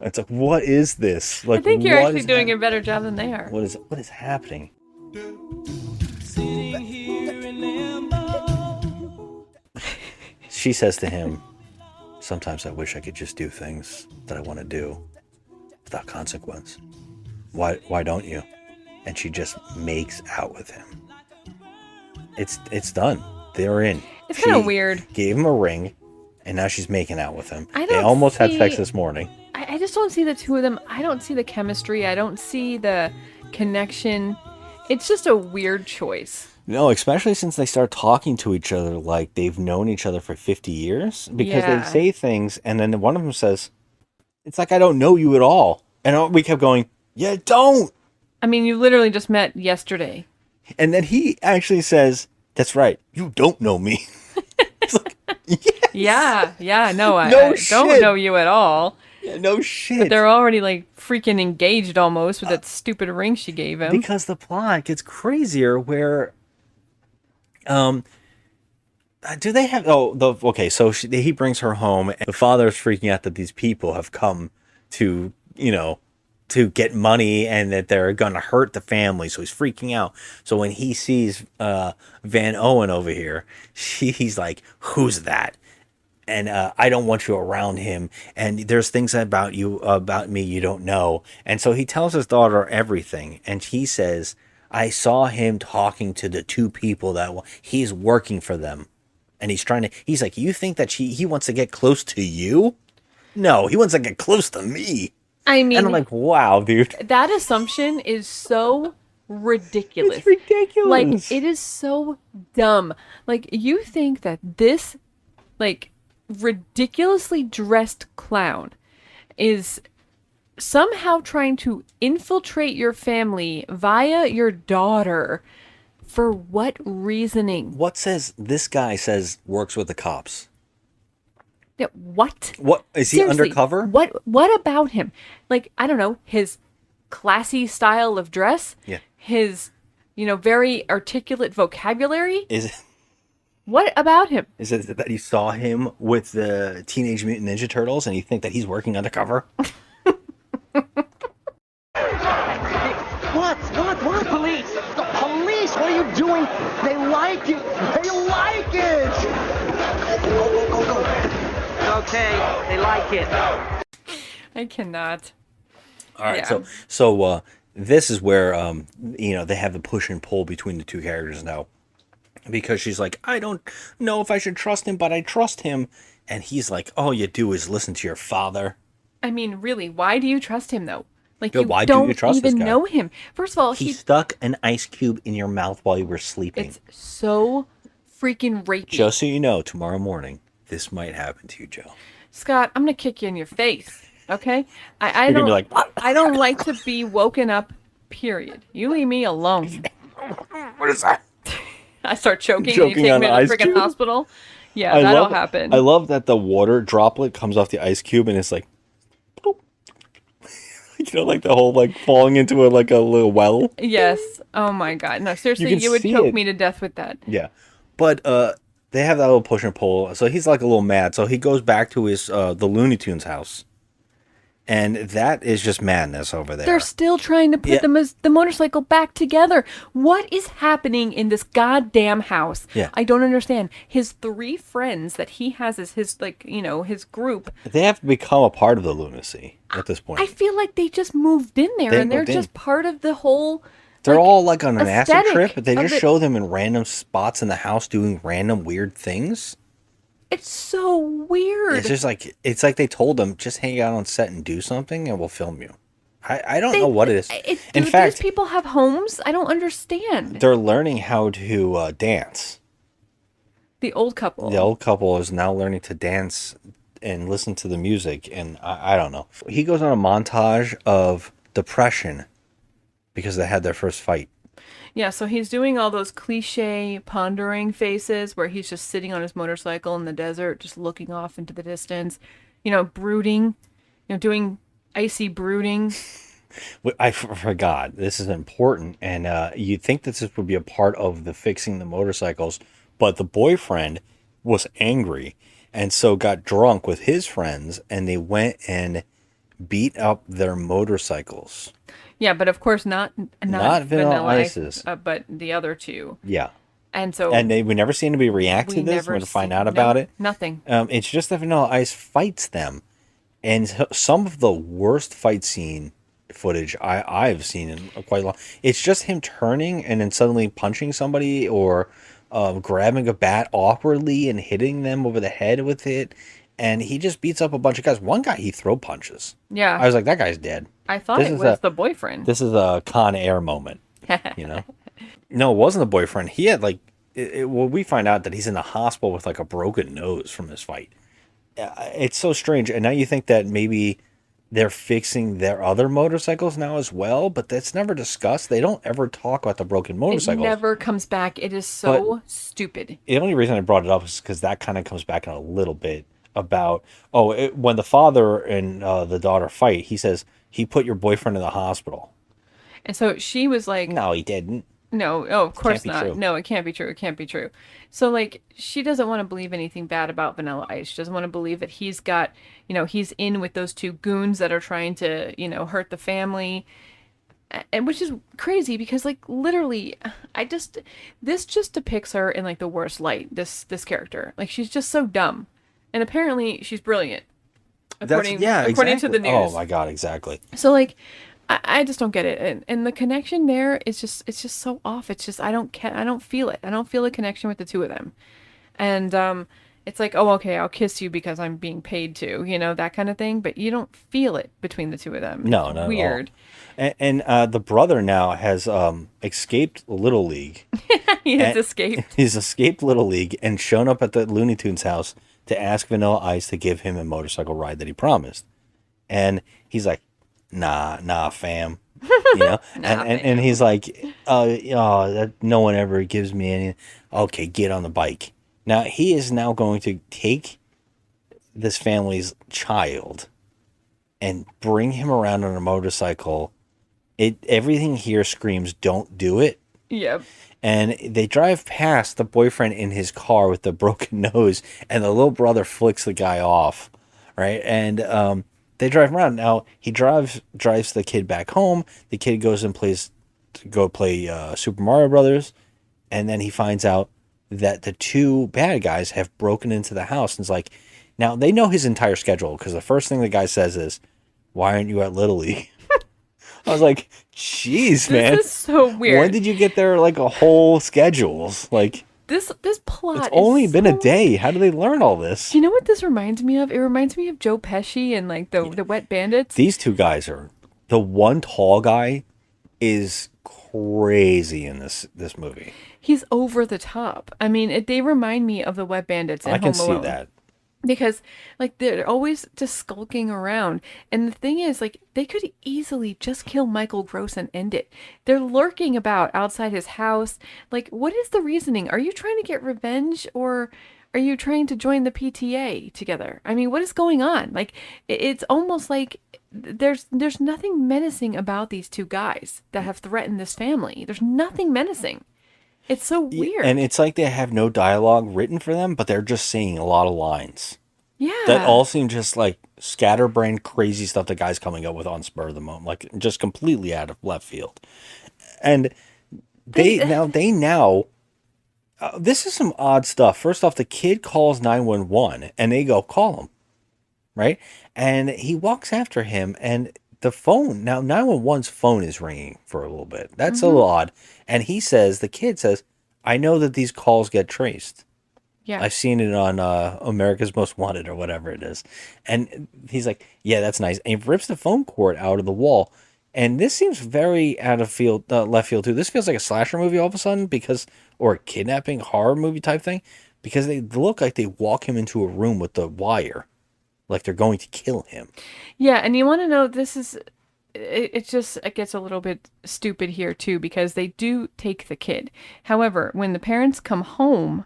It's like, what is this? Like, I think you're what actually is doing a better job than they are. What is happening? She says to him, sometimes I wish I could just do things that I want to do without consequence. Why don't you? And she just makes out with him. It's done. They're in. It's kind of weird. Gave him a ring, and now she's making out with him. I They don't almost had see- sex this morning. I just don't see the two of them. I don't see the chemistry. I don't see the connection. It's just a weird choice. No, especially since they start talking to each other like they've known each other for 50 years. Because Yeah. they say things, and then one of them says, it's like, I don't know you at all. And we kept going, yeah, don't. I mean, you literally just met yesterday. And then he actually says, that's right, you don't know me. Yeah, no, I No don't shit. know you at all. Yeah, no shit. But they're already like freaking engaged almost with that stupid ring she gave him. Because the plot gets crazier where do they have okay, so he brings her home, and the father's freaking out that these people have come to to get money and that they're gonna hurt the family, so he's freaking out. So when he sees Van Owen over here, he's like, who's that? And I don't want you around him, and there's things about me you don't know. And so he tells his daughter everything, and he says, I saw him talking to the two people that he's working for them, and he's like, you think that he wants to get close to you? No, he wants to get close to me. I mean, and I'm like, wow, dude. That assumption is so ridiculous. It's ridiculous. Like, it is so dumb. Like, you think that this, like, ridiculously dressed clown is somehow trying to infiltrate your family via your daughter. For what reasoning? What says this guy works with the cops? Yeah, what? What is he Seriously, undercover? What about him? Like, I don't know, his classy style of dress? Yeah. His, very articulate vocabulary? Is What about him? it that you saw him with the Teenage Mutant Ninja Turtles and you think that he's working undercover? What? Police! The police! What are you doing? They like it! They like it! Go. Okay, they like it. I cannot. All right, Yeah. so this is where they have the push and pull between the two characters now, because she's like, I don't know if I should trust him, but I trust him, and he's like, all you do is listen to your father. I mean, really, why do you trust him though? Like, Yeah, you why do you don't trust this even guy? know him. First of all, He he stuck an ice cube in your mouth while you were sleeping. it's so freaking rapey. Just so you know, tomorrow morning, this might happen to you, Joe. Scott, I'm gonna kick you in your face. Okay? I You're don't gonna be like, I don't like to be woken up. Period. You leave me alone. What is that? I start choking and Choking you take on me to the the ice freaking cube? hospital. Yeah, that'll happen. I love that the water droplet comes off the ice cube and it's like, boop. You know, like the whole like falling into a little well. Yes. Oh my god. No, seriously, can you would see choke it. me to death with that. Yeah, but they have that little push and pull, so he's like a little mad. So he goes back to his the Looney Tunes house, and that is just madness over there. They're still trying to put Yeah. the motorcycle back together. What is happening in this goddamn house? Yeah. I don't understand. His 3 friends that he has as his, like, you know, his group. They have to become a part of the lunacy at this point. I feel like they just moved in there They and they're moved in. just part of the whole. They're all like on an acid aesthetic trip, but they of just it. show them in random spots in the house doing random weird things. It's so weird. It's just like they told them just hang out on set and do something, and we'll film you. I don't know what it is. In Do fact, these people have homes? I don't understand. they're learning how to dance. The old couple. The old couple is now learning to dance and listen to the music, and I don't know. He goes on a montage of depression because they had their first fight. Yeah, so he's doing all those cliche pondering faces where he's just sitting on his motorcycle in the desert, just looking off into the distance, you know, brooding, you know, doing icy brooding. I forgot. This is important, and you'd think that this would be a part of the fixing the motorcycles, but the boyfriend was angry, and so got drunk with his friends, and they went and beat up their motorcycles. Yeah, but of course not Vanilla Ice's. But the other 2. Yeah. And so And we never seem to be react to we this never or to find see- out no, about it. Nothing. It's just that Vanilla Ice fights them, and some of the worst fight scene footage I've seen in quite a long. It's just him turning and then suddenly punching somebody or grabbing a bat awkwardly and hitting them over the head with it, and he just beats up a bunch of guys. One guy he throw punches. Yeah. I was like, that guy's dead. I thought This it is was the boyfriend. This is a Con Air moment, you know. No, it wasn't the boyfriend. He had like, well, we find out that he's in the hospital with like a broken nose from this fight. It's so strange. And now you think that maybe they're fixing their other motorcycles now as well, but that's never discussed. They don't ever talk about the broken It motorcycles. never comes back. It is so stupid. The only reason I brought it up is because that kind of comes back in a little bit about, when the father and the daughter fight, he says, he put your boyfriend in the hospital. And so she was like, No, he didn't. no, oh, of course be not. true. No, it can't be true. It can't be true. So, like, she doesn't want to believe anything bad about Vanilla Ice. She doesn't want to believe that he's got, you know, he's in with those 2 goons that are trying to, you know, hurt the family. And which is crazy because, like, literally, this just depicts her in, like, the worst light, this character. Like, she's just so dumb. And apparently she's brilliant. According to the news. Oh my God, exactly. So, like, I just don't get it, and the connection there is just so off. It's just I don't feel it. I don't feel a connection with the 2 of them, and it's like, oh, okay, I'll kiss you because I'm being paid to, you know, that kind of thing. But you don't feel it between the 2 of them. No, It's not weird. At all. And the brother now has escaped Little League. He has And escaped. He's escaped Little League and shown up at the Looney Tunes house to ask Vanilla Ice to give him a motorcycle ride that he promised. And he's like, nah, fam. You know? and he's like, that no one ever gives me any. Okay, get on the bike. Now, he is now going to take this family's child and bring him around on a motorcycle. Everything here screams, don't do it. Yep. And they drive past the boyfriend in his car with the broken nose, and the little brother flicks the guy off, right? And they drive around. Now he drives the kid back home. The kid goes and play Super Mario Brothers, and then he finds out that the 2 bad guys have broken into the house. And it's like, now they know his entire schedule because the first thing the guy says is, "Why aren't you at Little League?" I was like, "Jeez, man, This is so weird. When did you get there? Like a whole schedules, like." This plot It's is only been a so- day. How do they learn all this? Do you know what this reminds me of? It reminds me of Joe Pesci and like the Wet Bandits. These two guys are the one tall guy is crazy in this movie. He's over the top. I mean, they remind me of the Wet Bandits. I can Home Alone. see that. Because like they're always just skulking around. And the thing is, like, they could easily just kill Michael Gross and end it. They're lurking about outside his house. Like, what is the reasoning? Are you trying to get revenge, or are you trying to join the PTA together? I mean, what is going on? Like, it's almost like there's nothing menacing about these two guys that have threatened this family. There's nothing menacing. It's so weird. And it's like they have no dialogue written for them, but they're just saying a lot of lines. Yeah. That all seem just like scatterbrained crazy stuff the guy's coming up with on spur of the moment, like just completely out of left field. And they now this is some odd stuff. First off, the kid calls 911 and they go, call him. Right? And he walks after him and the phone, now 911's phone is ringing for a little bit. That's a little odd. And the kid says, I know that these calls get traced. Yeah. I've seen it on America's Most Wanted or whatever it is. And he's like, yeah, that's nice. And he rips the phone cord out of the wall. And this seems very out of field, left field too. This feels like a slasher movie all of a sudden or a kidnapping horror movie type thing, because they look like they walk him into a room with the wire. Like they're going to kill him. Yeah, and you want to know, it gets a little bit stupid here too, because they do take the kid. However, when the parents come home,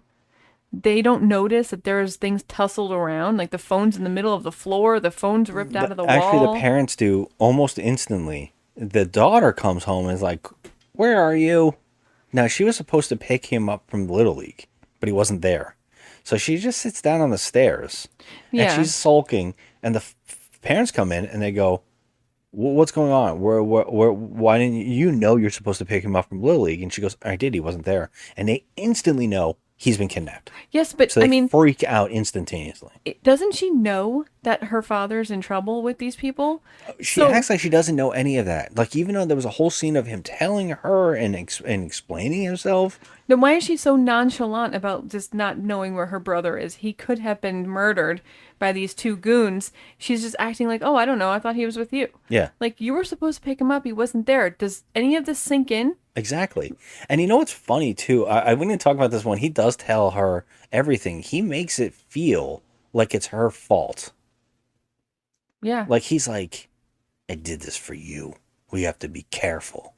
they don't notice that there's things tussled around, like the phone's in the middle of the floor, the phone's ripped out of the wall. Actually, the parents do almost instantly. The daughter comes home and is like, where are you? Now, she was supposed to pick him up from Little League, but he wasn't there. So she just sits down on the stairs, and she's sulking, and the parents come in, and they go, what's going on? Why didn't you know you're supposed to pick him up from Little League? And she goes, I did, he wasn't there. And they instantly know he's been kidnapped. Yes, but so they freak out instantaneously. Doesn't she know that her father's in trouble with these people? She acts like she doesn't know any of that. Like, even though there was a whole scene of him telling her and explaining himself. Then why is she so nonchalant about just not knowing where her brother is? He could have been murdered by these two goons. She's just acting like, oh, I don't know, I thought he was with you. Yeah. Like, you were supposed to pick him up, he wasn't there. Does any of this sink in? Exactly. And you know what's funny, too? I wouldn't talk about this one. He does tell her everything. He makes it feel like it's her fault. Yeah. Like, he's like, I did this for you. We have to be careful.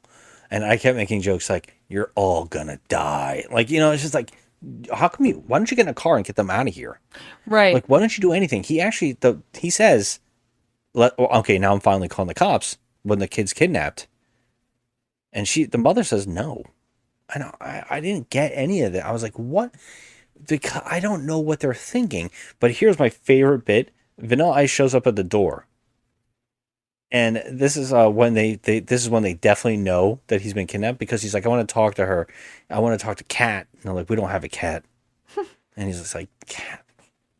And I kept making jokes like, you're all gonna die. Like, you know, it's just like, why don't you get in a car and get them out of here? Right. Like, why don't you do anything? He actually, he says, okay, now I'm finally calling the cops when the kid's kidnapped. And the mother says, no. I didn't get any of that. I was like, what? Because I don't know what they're thinking. But here's my favorite bit. Vanilla Ice shows up at the door. And this is when they definitely know that he's been kidnapped, because he's like, I want to talk to her. I want to talk to Kat. And they're like, we don't have a cat. And he's just like, Kat.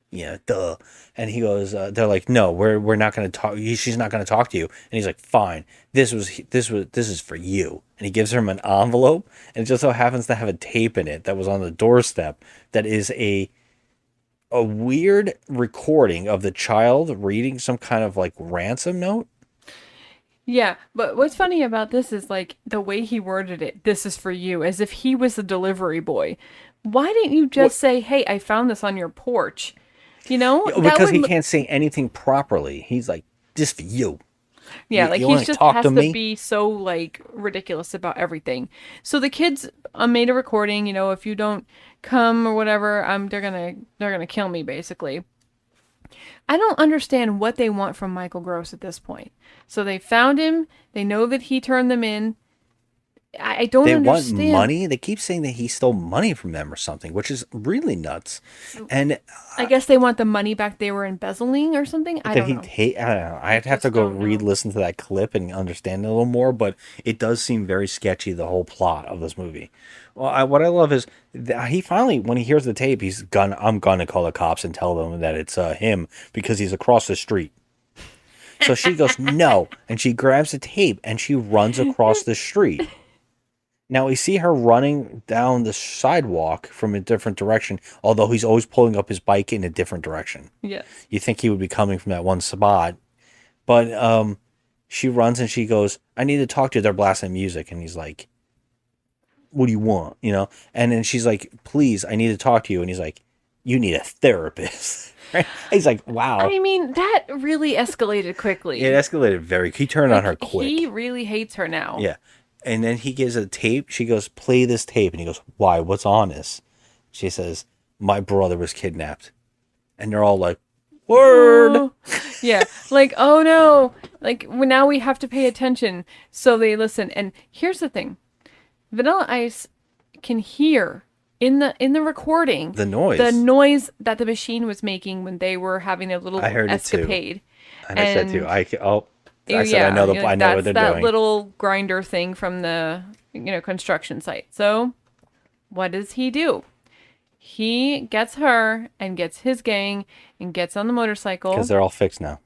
Yeah, duh. And he goes, they're like, no, we're not going to talk. She's not going to talk to you. And he's like, fine. This is for you. And he gives her an envelope, and it just so happens to have a tape in it that was on the doorstep that is a weird recording of the child reading some kind of like ransom note. Yeah, but what's funny about this is like the way he worded it, this is for you, as if he was the delivery boy. Why didn't you just say, hey, I found this on your porch? You know? Because he can't say anything properly. He's like, this for you. Yeah, like he just has to be so like ridiculous about everything. So the kids made a recording, you know, if you don't come or whatever, they're gonna kill me, basically. I don't understand what they want from Michael Gross at this point. So they found him. They know that he turned them in. I don't understand. They want money. They keep saying that he stole money from them or something, which is really nuts. And I guess they want the money back they were embezzling or something. I don't know. I don't know. I'd have to go listen to that clip and understand it a little more, but it does seem very sketchy, the whole plot of this movie. Well, what I love is he finally, when he hears the tape, I'm gonna call the cops and tell them that it's him, because he's across the street. So she goes, no, and she grabs the tape and she runs across the street. Now we see her running down the sidewalk from a different direction, although he's always pulling up his bike in a different direction. Yes. You think he would be coming from that one spot. But she runs and she goes, I need to talk to you. They're blasting music. And he's like, what do you want? You know? And then she's like, please, I need to talk to you. And he's like, you need a therapist. Right? He's like, wow. I mean, that really escalated quickly. It escalated he turned on her quick. He really hates her now. Yeah. And then he gives a tape. She goes, play this tape. And he goes, why? What's on this? She says, my brother was kidnapped. And they're all like, word. Oh. Yeah. Like, oh no. Like, now we have to pay attention. So they listen. And here's the thing. Vanilla Ice can hear in the recording the noise that the machine was making when they were having a little escapade. I said too. I said I know what they're doing. That little grinder thing from the construction site. So what does he do? He gets her and gets his gang and gets on the motorcycle. Because they're all fixed now.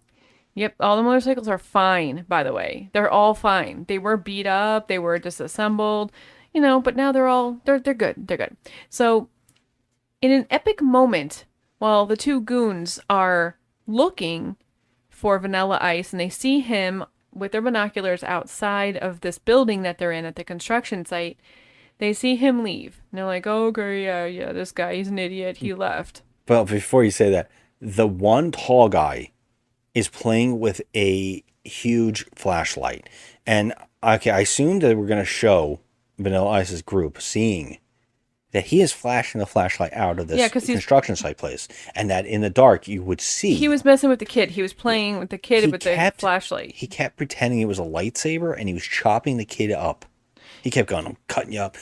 Yep, all the motorcycles are fine, by the way. They're all fine. They were beat up, they were disassembled, but now they're good. They're good. So in an epic moment, while the two goons are looking for Vanilla Ice and they see him with their binoculars outside of this building that they're in at the construction site, they see him leave. And they're like, oh, okay, yeah, this guy, he's an idiot. He left. Well, before you say that, the one tall guy is playing with a huge flashlight. And, okay, I assumed that we're going to show Vanilla Ice's group seeing that he is flashing the flashlight out of this construction site place. And that in the dark, you would see. He was messing with the kid. He was playing with the kid with the flashlight. He kept pretending it was a lightsaber, and he was chopping the kid up. He kept going, I'm cutting you up.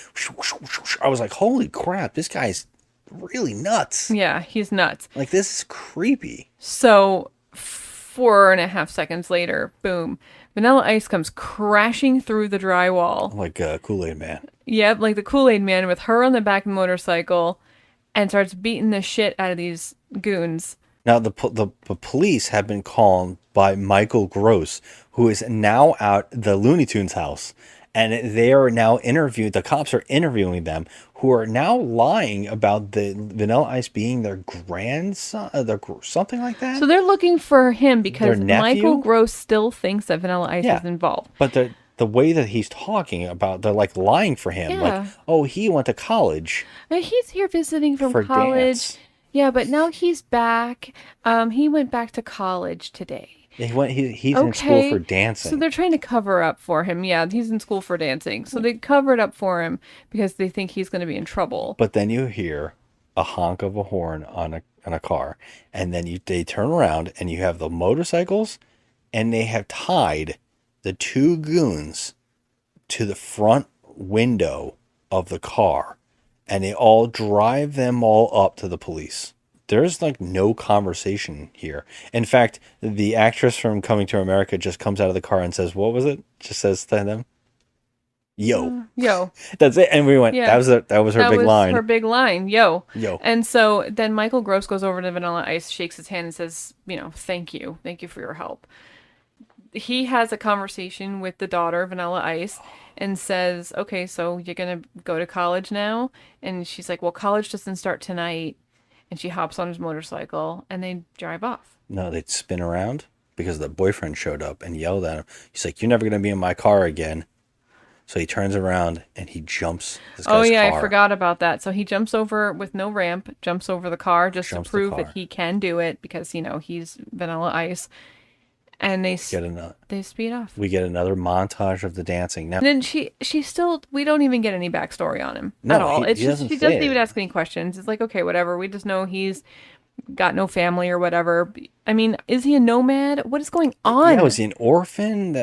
I was like, holy crap, this guy's really nuts. Yeah, he's nuts. Like, this is creepy. So 4.5 seconds later, boom, Vanilla Ice comes crashing through the drywall. Like Kool-Aid Man. Yep, like the Kool-Aid Man with her on the back of the motorcycle and starts beating the shit out of these goons. Now, the police have been called by Michael Gross, who is now out the Looney Tunes house. And they are now the cops are interviewing them, who are now lying about the Vanilla Ice being their grandson, something like that. So they're looking for him because Michael Gross still thinks that Vanilla Ice is involved. But the way that he's talking about, they're like lying for him. Yeah. Like, oh, he went to college. He's here visiting from college. Dance. Yeah, but now he's back. He went back to college today. He's in school for dancing. So they're trying to cover up for him. Yeah, he's in school for dancing. So they cover it up for him because they think he's going to be in trouble. But then you hear a honk of a horn on a car, and then they turn around and you have the motorcycles, and they have tied the two goons to the front window of the car, and they all drive them all up to the police. There's like no conversation here. In fact, the actress from Coming to America just comes out of the car and says, what was it? Just says to them, yo. Yo. That's it. And we went, that was her big line. Her big line, yo. Yo. And so then Michael Gross goes over to Vanilla Ice, shakes his hand and says, thank you. Thank you for your help. He has a conversation with the daughter, Vanilla Ice, and says, okay, so you're going to go to college now? And she's like, well, college doesn't start tonight. And she hops on his motorcycle and they drive off. No, they'd spin around because the boyfriend showed up and yelled at him. He's like, you're never going to be in my car again. So he turns around and he jumps this guy's car. I forgot about that. So he jumps over with no ramp, jumps over the car just to prove that he can do it because, he's Vanilla Ice. And they speed off. We get another montage of the dancing. Now, and then she still, we don't even get any backstory on him at all. She doesn't even ask any questions. It's like, okay, whatever. We just know he's got no family or whatever. I mean, is he a nomad? What is going on? Yeah, was he an orphan?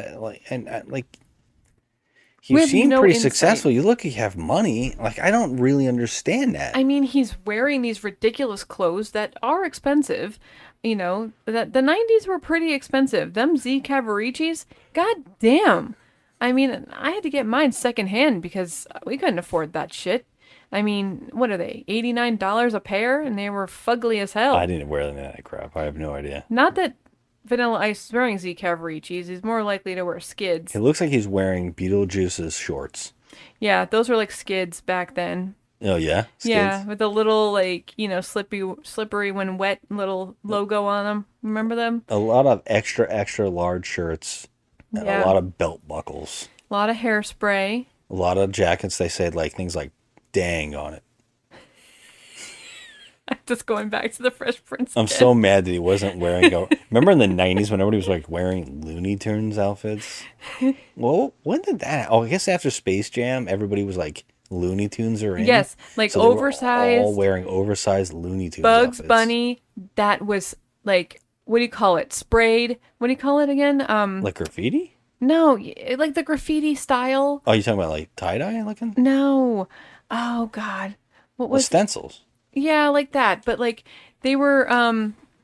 You seem pretty successful. You look like you have money. Like, I don't really understand that. I mean, he's wearing these ridiculous clothes that are expensive. That the 90s were pretty expensive. Them Z Cavaricis, god damn. I mean, I had to get mine secondhand because we couldn't afford that shit. I mean, what are they? $89 a pair? And they were fugly as hell. I didn't wear any of that crap. I have no idea. Not that Vanilla Ice is wearing Z Cavaricis. He's more likely to wear skids. It looks like he's wearing Beetlejuice's shorts. Yeah, those were like skids back then. Oh yeah, skids. Yeah, with a little like, slippery when wet little logo on them. Remember them? A lot of extra large shirts and a Yeah. lot of belt buckles. A lot of hairspray. A lot of jackets. They said like things like "dang" on it. Just going back to the Fresh Prince. I'm so mad that he wasn't wearing. Remember in the '90s when everybody was like wearing Looney Tunes outfits? Well, when did that? Oh, I guess after Space Jam, everybody was like Looney Tunes are in. Yes, like so they were oversized. all wearing oversized Looney Tunes. Bugs outfits. Bunny. That was like, what do you call it? Sprayed. What do you call it again? Like graffiti? No, like the graffiti style. Oh, you talking about like tie dye looking? No. Oh God. What The was stencils? Yeah, like that. But like they were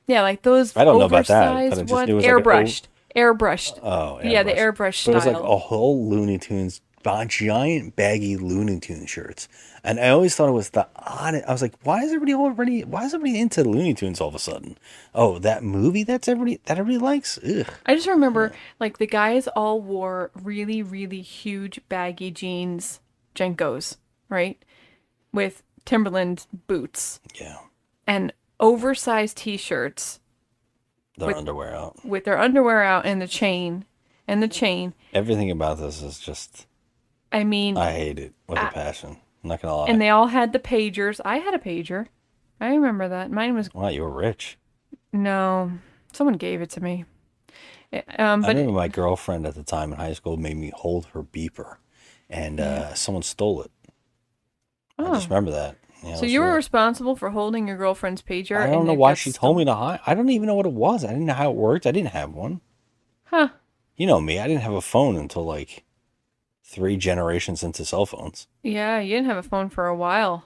yeah, like those I don't know about that, oversized but it just- ones. it was like an Airbrushed. Airbrushed. Oh, Yeah, the airbrush. airbrush But it was like style. a whole Looney Tunes, giant baggy Looney Tunes shirts, and I always thought it was the odd. I was like, why is everybody into Looney Tunes all of a sudden? Oh, that movie that everybody likes. Ugh. I just remember like the guys all wore really, really huge baggy jeans, Jenkos, right? With Timberland boots. Yeah. And oversized t-shirts. Their with- underwear out. With their underwear out and the chain. Everything about this is just. I mean. I hate it with a passion. I'm not gonna lie. And they all had the pagers. I had a pager. I remember that. Mine was. Wow, you were rich. No. Someone gave it to me. I But remember my girlfriend at the time in high school made me hold her beeper, and someone stole it. I just remember that. Yeah, it so was you were really- responsible for holding your girlfriend's pager? I don't and know it why got she told me to hide. I don't even know what it was. I didn't know how it worked. I didn't have one. Huh. You know me. I didn't have a phone until like 3 generations into cell phones. Yeah, you didn't have a phone for a while.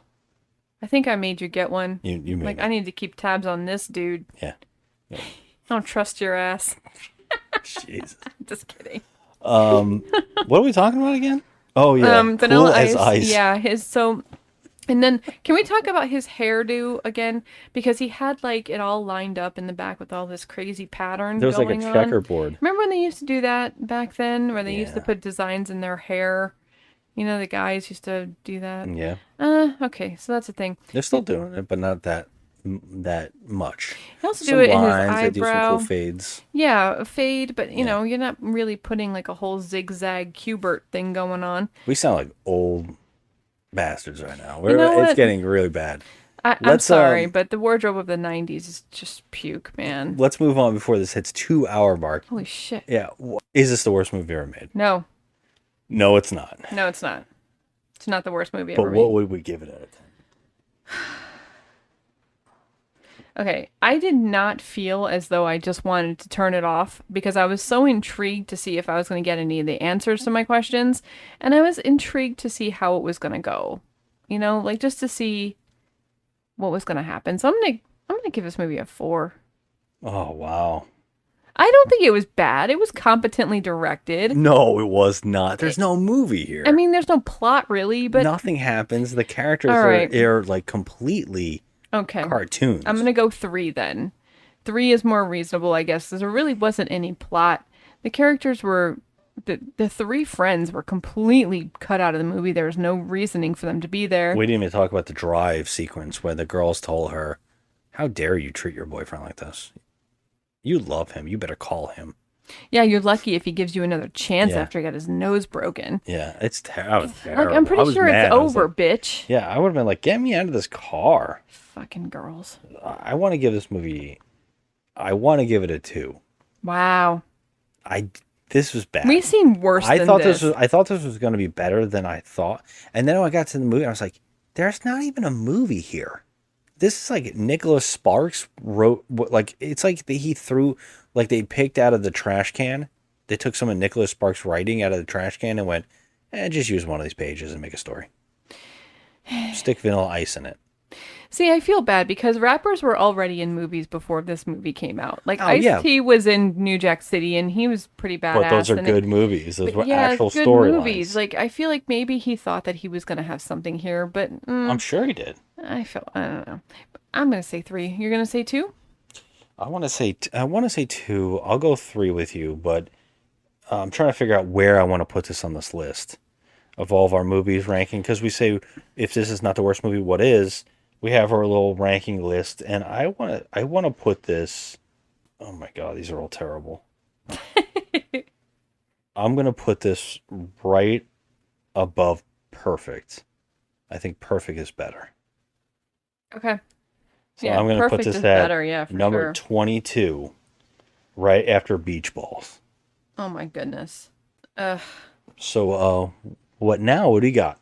I think I made you get one. You made like me. I need to keep tabs on this dude. Yeah. I don't trust your ass. Jesus. Just kidding. What are we talking about again? Oh yeah, Vanilla cool as ice. Yeah, and then can we talk about his hairdo again? Because he had like it all lined up in the back with all this crazy pattern. There was like a going on. checkerboard. Remember when they used to do that back then, where they used to put designs in their hair? You know, the guys used to do that. Yeah. Okay, so that's the thing. They're still doing it, but not that much. They also Some do it in his lines, they do some eyebrow. cool fades. Yeah, a fade, but you know, you're not really putting like a whole zigzag Cubert thing going on. We sound like old bastards right now. You know It's what? getting really bad. I'm Let's, sorry, but the wardrobe of the 90s is just puke, man. Let's move on before this hits 2-hour mark. Holy shit. Yeah. Is this the worst movie ever made? No. No, it's not. No, it's not. It's not the worst movie But ever what made. would we give it out of 10? Okay, I did not feel as though I just wanted to turn it off because I was so intrigued to see if I was going to get any of the answers to my questions, and I was intrigued to see how it was going to go. You know, like just to see what was going to happen. So I'm going to give this movie a 4. Oh, wow. I don't think it was bad. It was competently directed. No, it was not. There's no movie here. I mean, there's no plot really, but Nothing happens. The characters All right. are like completely okay. cartoons. I'm going to go 3 then. 3 is more reasonable, I guess, because there really wasn't any plot. The characters were, the 3 friends were completely cut out of the movie. There was no reasoning for them to be there. We didn't even talk about the drive sequence where the girls told her, "How dare you treat your boyfriend like this? You love him. You better call him." Yeah, you're lucky if he gives you another chance Yeah. after he got his nose broken. Yeah, it's terrible. Like, I'm pretty sure it's over, bitch. Yeah, I would have been like, "Get me out of this car." Fucking girls. I want to give this movie. I want to give it a 2. Wow. This was bad. We've seen worse I than thought this. I thought this was going to be better than I thought. And then when I got to the movie, I was like, "There's not even a movie here." This is like Nicholas Sparks wrote. Like it's like he threw, like they picked out of the trash can. They took some of Nicholas Sparks' writing out of the trash can and went, just use one of these pages and make a story. Stick Vanilla Ice in it. See, I feel bad because rappers were already in movies before this movie came out. Like Oh, Ice-T was in New Jack City and he was pretty badass. But those are and good movies. Those were yeah, actual good storylines. movies. Like I feel like maybe he thought that he was gonna have something here, but I'm sure he did. I don't know. I'm gonna say 3. You're gonna say 2? I want to say 2. I'll go 3 with you, but I'm trying to figure out where I want to put this on this list. of all of our movies ranking, because we say if this is not the worst movie, what is? We have our little ranking list, and I want to put this. Oh my god, these are all terrible. I'm gonna put this right above Perfect. I think Perfect is better. Okay. So yeah, I'm gonna put Perfect this is at better, yeah, for number sure. 22, right after Beach Balls. Oh my goodness. So, what now? What do you got?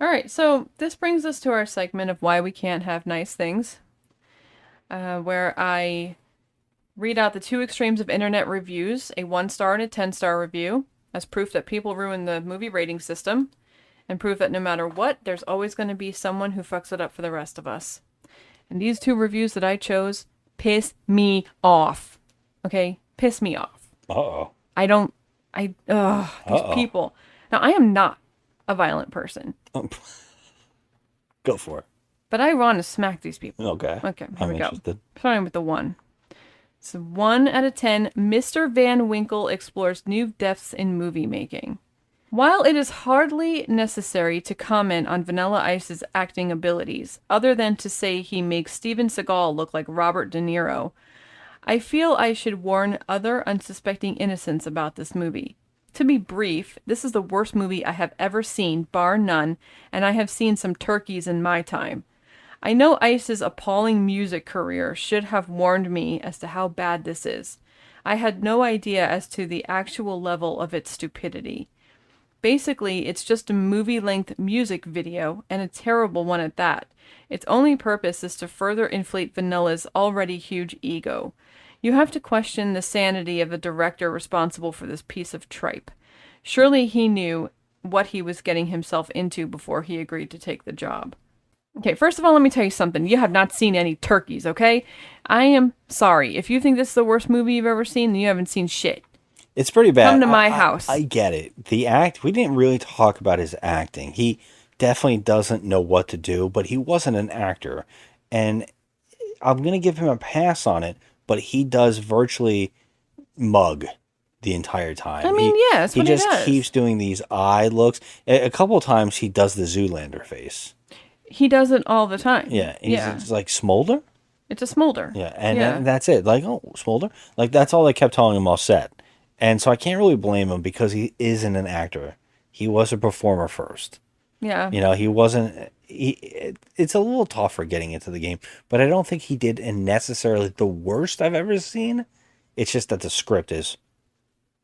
All right, so this brings us to our segment of why we can't have nice things, where I read out the two extremes of internet reviews, a 1-star and a 10-star review, as proof that people ruin the movie rating system, and proof that no matter what, there's always going to be someone who fucks it up for the rest of us. And these two reviews that I chose piss me off. Okay? Piss me off. Uh-oh. These people. Now, I am not a violent person. Go for it. But I want to smack these people. Okay. Okay, here I'm we interested. go. Starting with the 1. So 1 out of 10, Mr. Van Winkle explores new depths in movie making. While it is hardly necessary to comment on Vanilla Ice's acting abilities, other than to say he makes Steven Seagal look like Robert De Niro, I feel I should warn other unsuspecting innocents about this movie. To be brief, this is the worst movie I have ever seen, bar none, and I have seen some turkeys in my time. I know Ice's appalling music career should have warned me as to how bad this is. I had no idea as to the actual level of its stupidity. Basically, it's just a movie-length music video, and a terrible one at that. Its only purpose is to further inflate Vanilla's already huge ego. You have to question the sanity of the director responsible for this piece of tripe. Surely he knew what he was getting himself into before he agreed to take the job. Okay, first of all, let me tell you something. You have not seen any turkeys, okay? I am sorry. If you think this is the worst movie you've ever seen, then you haven't seen shit. It's pretty bad. Come to my house. I get it. We didn't really talk about his acting. He definitely doesn't know what to do, but he wasn't an actor. And I'm going to give him a pass on it, but he does virtually mug the entire time. I mean, yes, he just keeps doing these eye looks. A couple of times he does the Zoolander face. He does it all the time. Yeah, it's like Smolder. It's a smolder. Yeah, and that's it. Like, oh, Smolder. Like, that's all they kept telling him all set. And so I can't really blame him because he isn't an actor. He was a performer first. Yeah. You know, he wasn't... It's a little tougher getting into the game, but I don't think he did necessarily the worst I've ever seen. It's just that the script is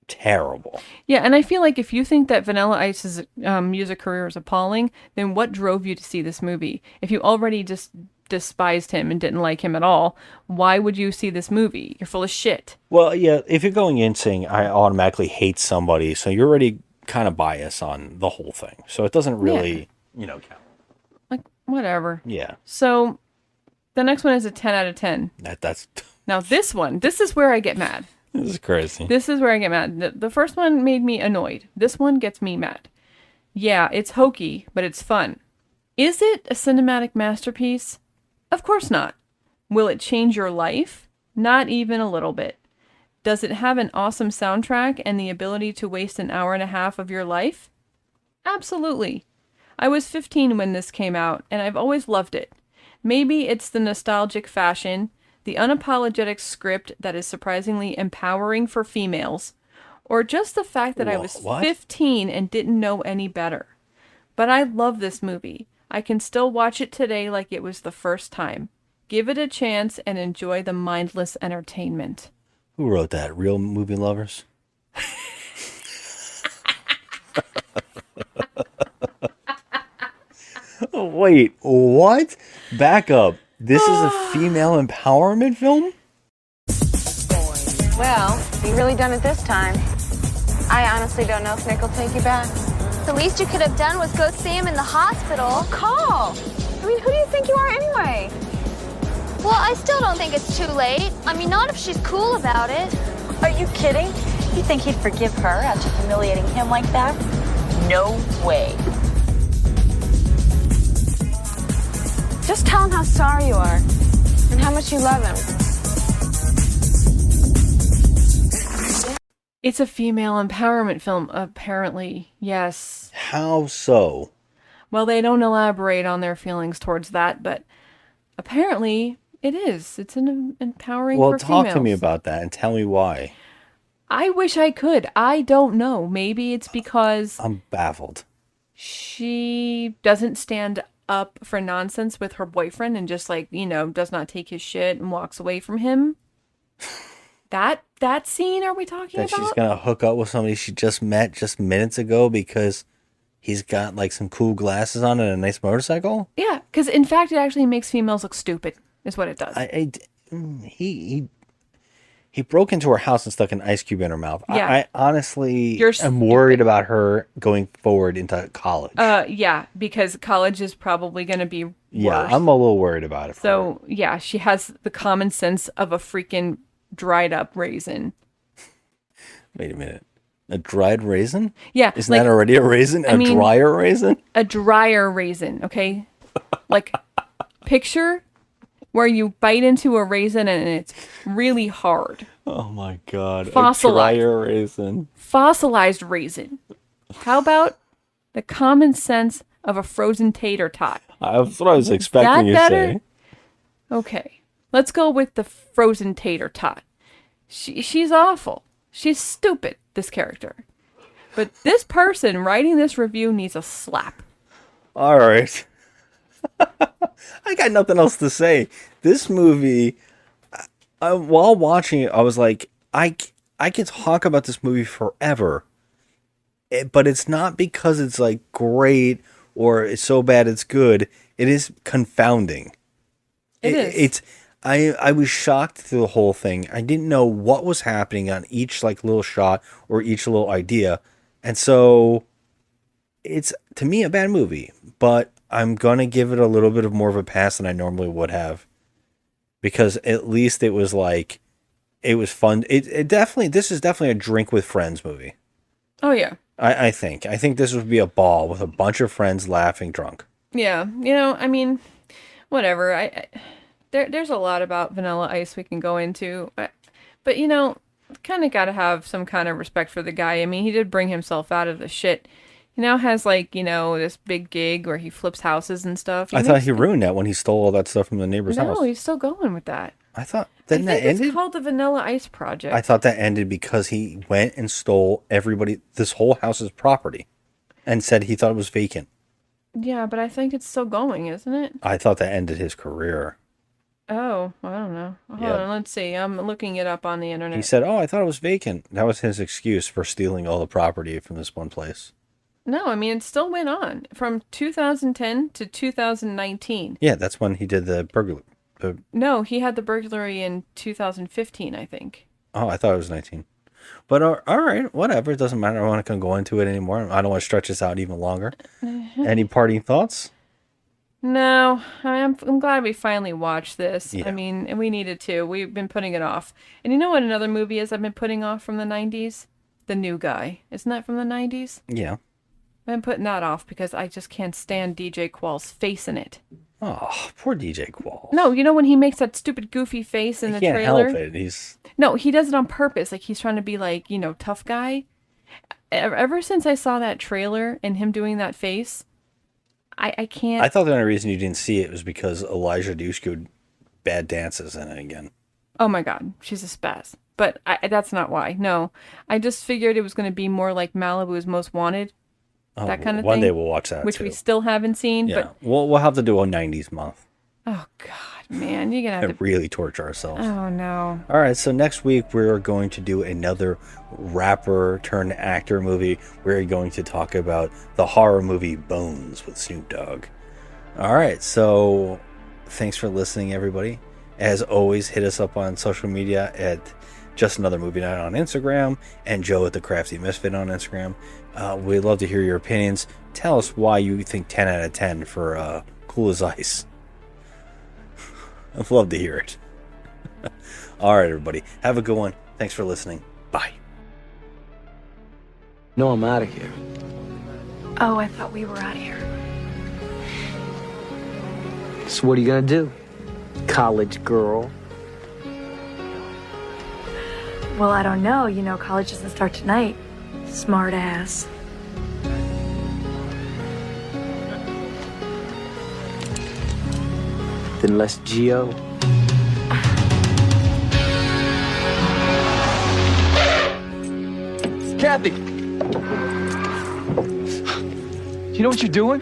terrible. Yeah, and I feel like if you think that Vanilla Ice's music career is appalling, then what drove you to see this movie? If you already just despised him and didn't like him at all, why would you see this movie? You're full of shit. Well, yeah, if you're going in saying I automatically hate somebody, so you're already kind of biased on the whole thing. So it doesn't really, count. Like, whatever. Yeah. So the next one is a 10 out of 10. That's... Now this is where I get mad. This is crazy. This is where I get mad. The first one made me annoyed. This one gets me mad. Yeah, it's hokey, but it's fun. Is it a cinematic masterpiece? Of course not. Will it change your life? Not even a little bit. Does it have an awesome soundtrack and the ability to waste an hour and a half of your life? Absolutely. I was 15 when this came out, and I've always loved it. Maybe it's the nostalgic fashion, the unapologetic script that is surprisingly empowering for females, or just the fact that I was 15 and didn't know any better. But I love this movie. I can still watch it today like it was the first time. Give it a chance and enjoy the mindless entertainment. Who wrote that? Real Movie Lovers? Wait, what? Back up. This is a female empowerment film? Well, you really done it this time. I honestly don't know if Nick will take you back. The least you could have done was go see him in the hospital. Call! I mean, who do you think you are anyway? Well, I still don't think it's too late. I mean, not if she's cool about it. Are you kidding? You think he'd forgive her after humiliating him like that? No way. Just tell him how sorry you are and how much you love him. It's a female empowerment film, apparently. Yes. How so? Well, they don't elaborate on their feelings towards that, but apparently it is. It's an empowering Well, for talk females. to me about that and tell me why. I wish I could. I don't know. Maybe it's because I'm baffled. she doesn't stand up for nonsense with her boyfriend and just like, does not take his shit and walks away from him. That scene are we talking That about? she's gonna hook up with somebody she just met just minutes ago because he's got like some cool glasses on and a nice motorcycle? Yeah, because in fact it actually makes females look stupid, is what it does. He broke into her house and stuck an ice cube in her mouth. Yeah. I honestly You're am worried about her going forward into college. Yeah, because college is probably going to be worse. Yeah, I'm a little worried about it. So, yeah, she has the common sense of a freaking dried up raisin. Wait a minute. A dried raisin? Yeah. Isn't that already a raisin? Drier raisin? A drier raisin, okay? Like, picture where you bite into a raisin and it's really hard. Oh my God. Fossilized. A drier raisin. Fossilized raisin. How about the common sense of a frozen tater tot? That's what I was expecting you to say. Okay. Let's go with the frozen tater tot. She's awful. She's stupid, this character. But this person writing this review needs a slap. All right. I got nothing else to say. This movie, while watching it, I was like, I could talk about this movie forever. But it's not because it's like great or it's so bad it's good. It is confounding. It's I was shocked through the whole thing. I didn't know what was happening on each like little shot or each little idea. And so it's to me a bad movie, but I'm going to give it a little bit of more of a pass than I normally would have, because at least it was like, it was fun. This is definitely a drink with friends movie. Oh yeah. I think this would be a ball with a bunch of friends laughing drunk. Yeah. I mean, whatever. There's a lot about Vanilla Ice we can go into, but kind of got to have some kind of respect for the guy. I mean, he did bring himself out of the shit. He now has like, this big gig where he flips houses and stuff. I thought he ruined that when he stole all that stuff from the neighbor's house. No, he's still going with that. I thought I think it's called the Vanilla Ice Project. I thought that ended because he went and stole this whole house's property and said he thought it was vacant. Yeah, but I think it's still going, isn't it? I thought that ended his career. Oh, I don't know. Hold on, let's see. I'm looking it up on the internet. He said, "Oh, I thought it was vacant." That was his excuse for stealing all the property from this one place. No, I mean, it still went on from 2010 to 2019. Yeah, that's when he did the burglary. No, he had the burglary in 2015, I think. Oh, I thought it was 19. But all right, whatever. It doesn't matter. I want to go into it anymore. I don't want to stretch this out even longer. Any parting thoughts? No, I'm glad we finally watched this. Yeah. I mean, and we needed to. We've been putting it off. And you know what another movie is I've been putting off from the 90s? The New Guy. Isn't that from the 90s? Yeah. I've been putting that off because I just can't stand DJ Qualls' face in it. Oh, poor DJ Qualls. No, when he makes that stupid goofy face in the He can't trailer? help it. No, he does it on purpose. Like, he's trying to be like, tough guy. Ever since I saw that trailer and him doing that face, I can't. I thought the only reason you didn't see it was because Elijah Dushku bad dances in it again. Oh my God, she's a spaz. But that's not why. No, I just figured it was going to be more like Malibu's Most Wanted. Oh, that kind of one thing. day we'll watch that which too. we still haven't seen. Yeah, But we'll have to do a 90s month oh God, man, you're gonna have and to really torture ourselves. Oh no. All right, so next week we're going to do another rapper turned actor movie. We're going to talk about the horror movie Bones with Snoop Dogg. All right, so thanks for listening, everybody. As always, hit us up on social media at Just Another Movie Night on Instagram and Joe at the Crafty Misfit on Instagram. We'd love to hear your opinions. Tell us why you think 10 out of 10 for Cool as Ice. I'd love to hear it. All right, everybody. Have a good one. Thanks for listening. Bye. No, I'm out of here. Oh, I thought we were out of here. So what are you gonna do, college girl? Well, I don't know. You know, college doesn't start tonight. Smart ass. Then let's Geo. Kathy! You know what you're doing?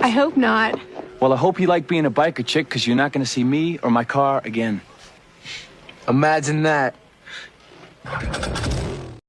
I hope not. Well, I hope you like being a biker chick, because you're not going to see me or my car again. Imagine that.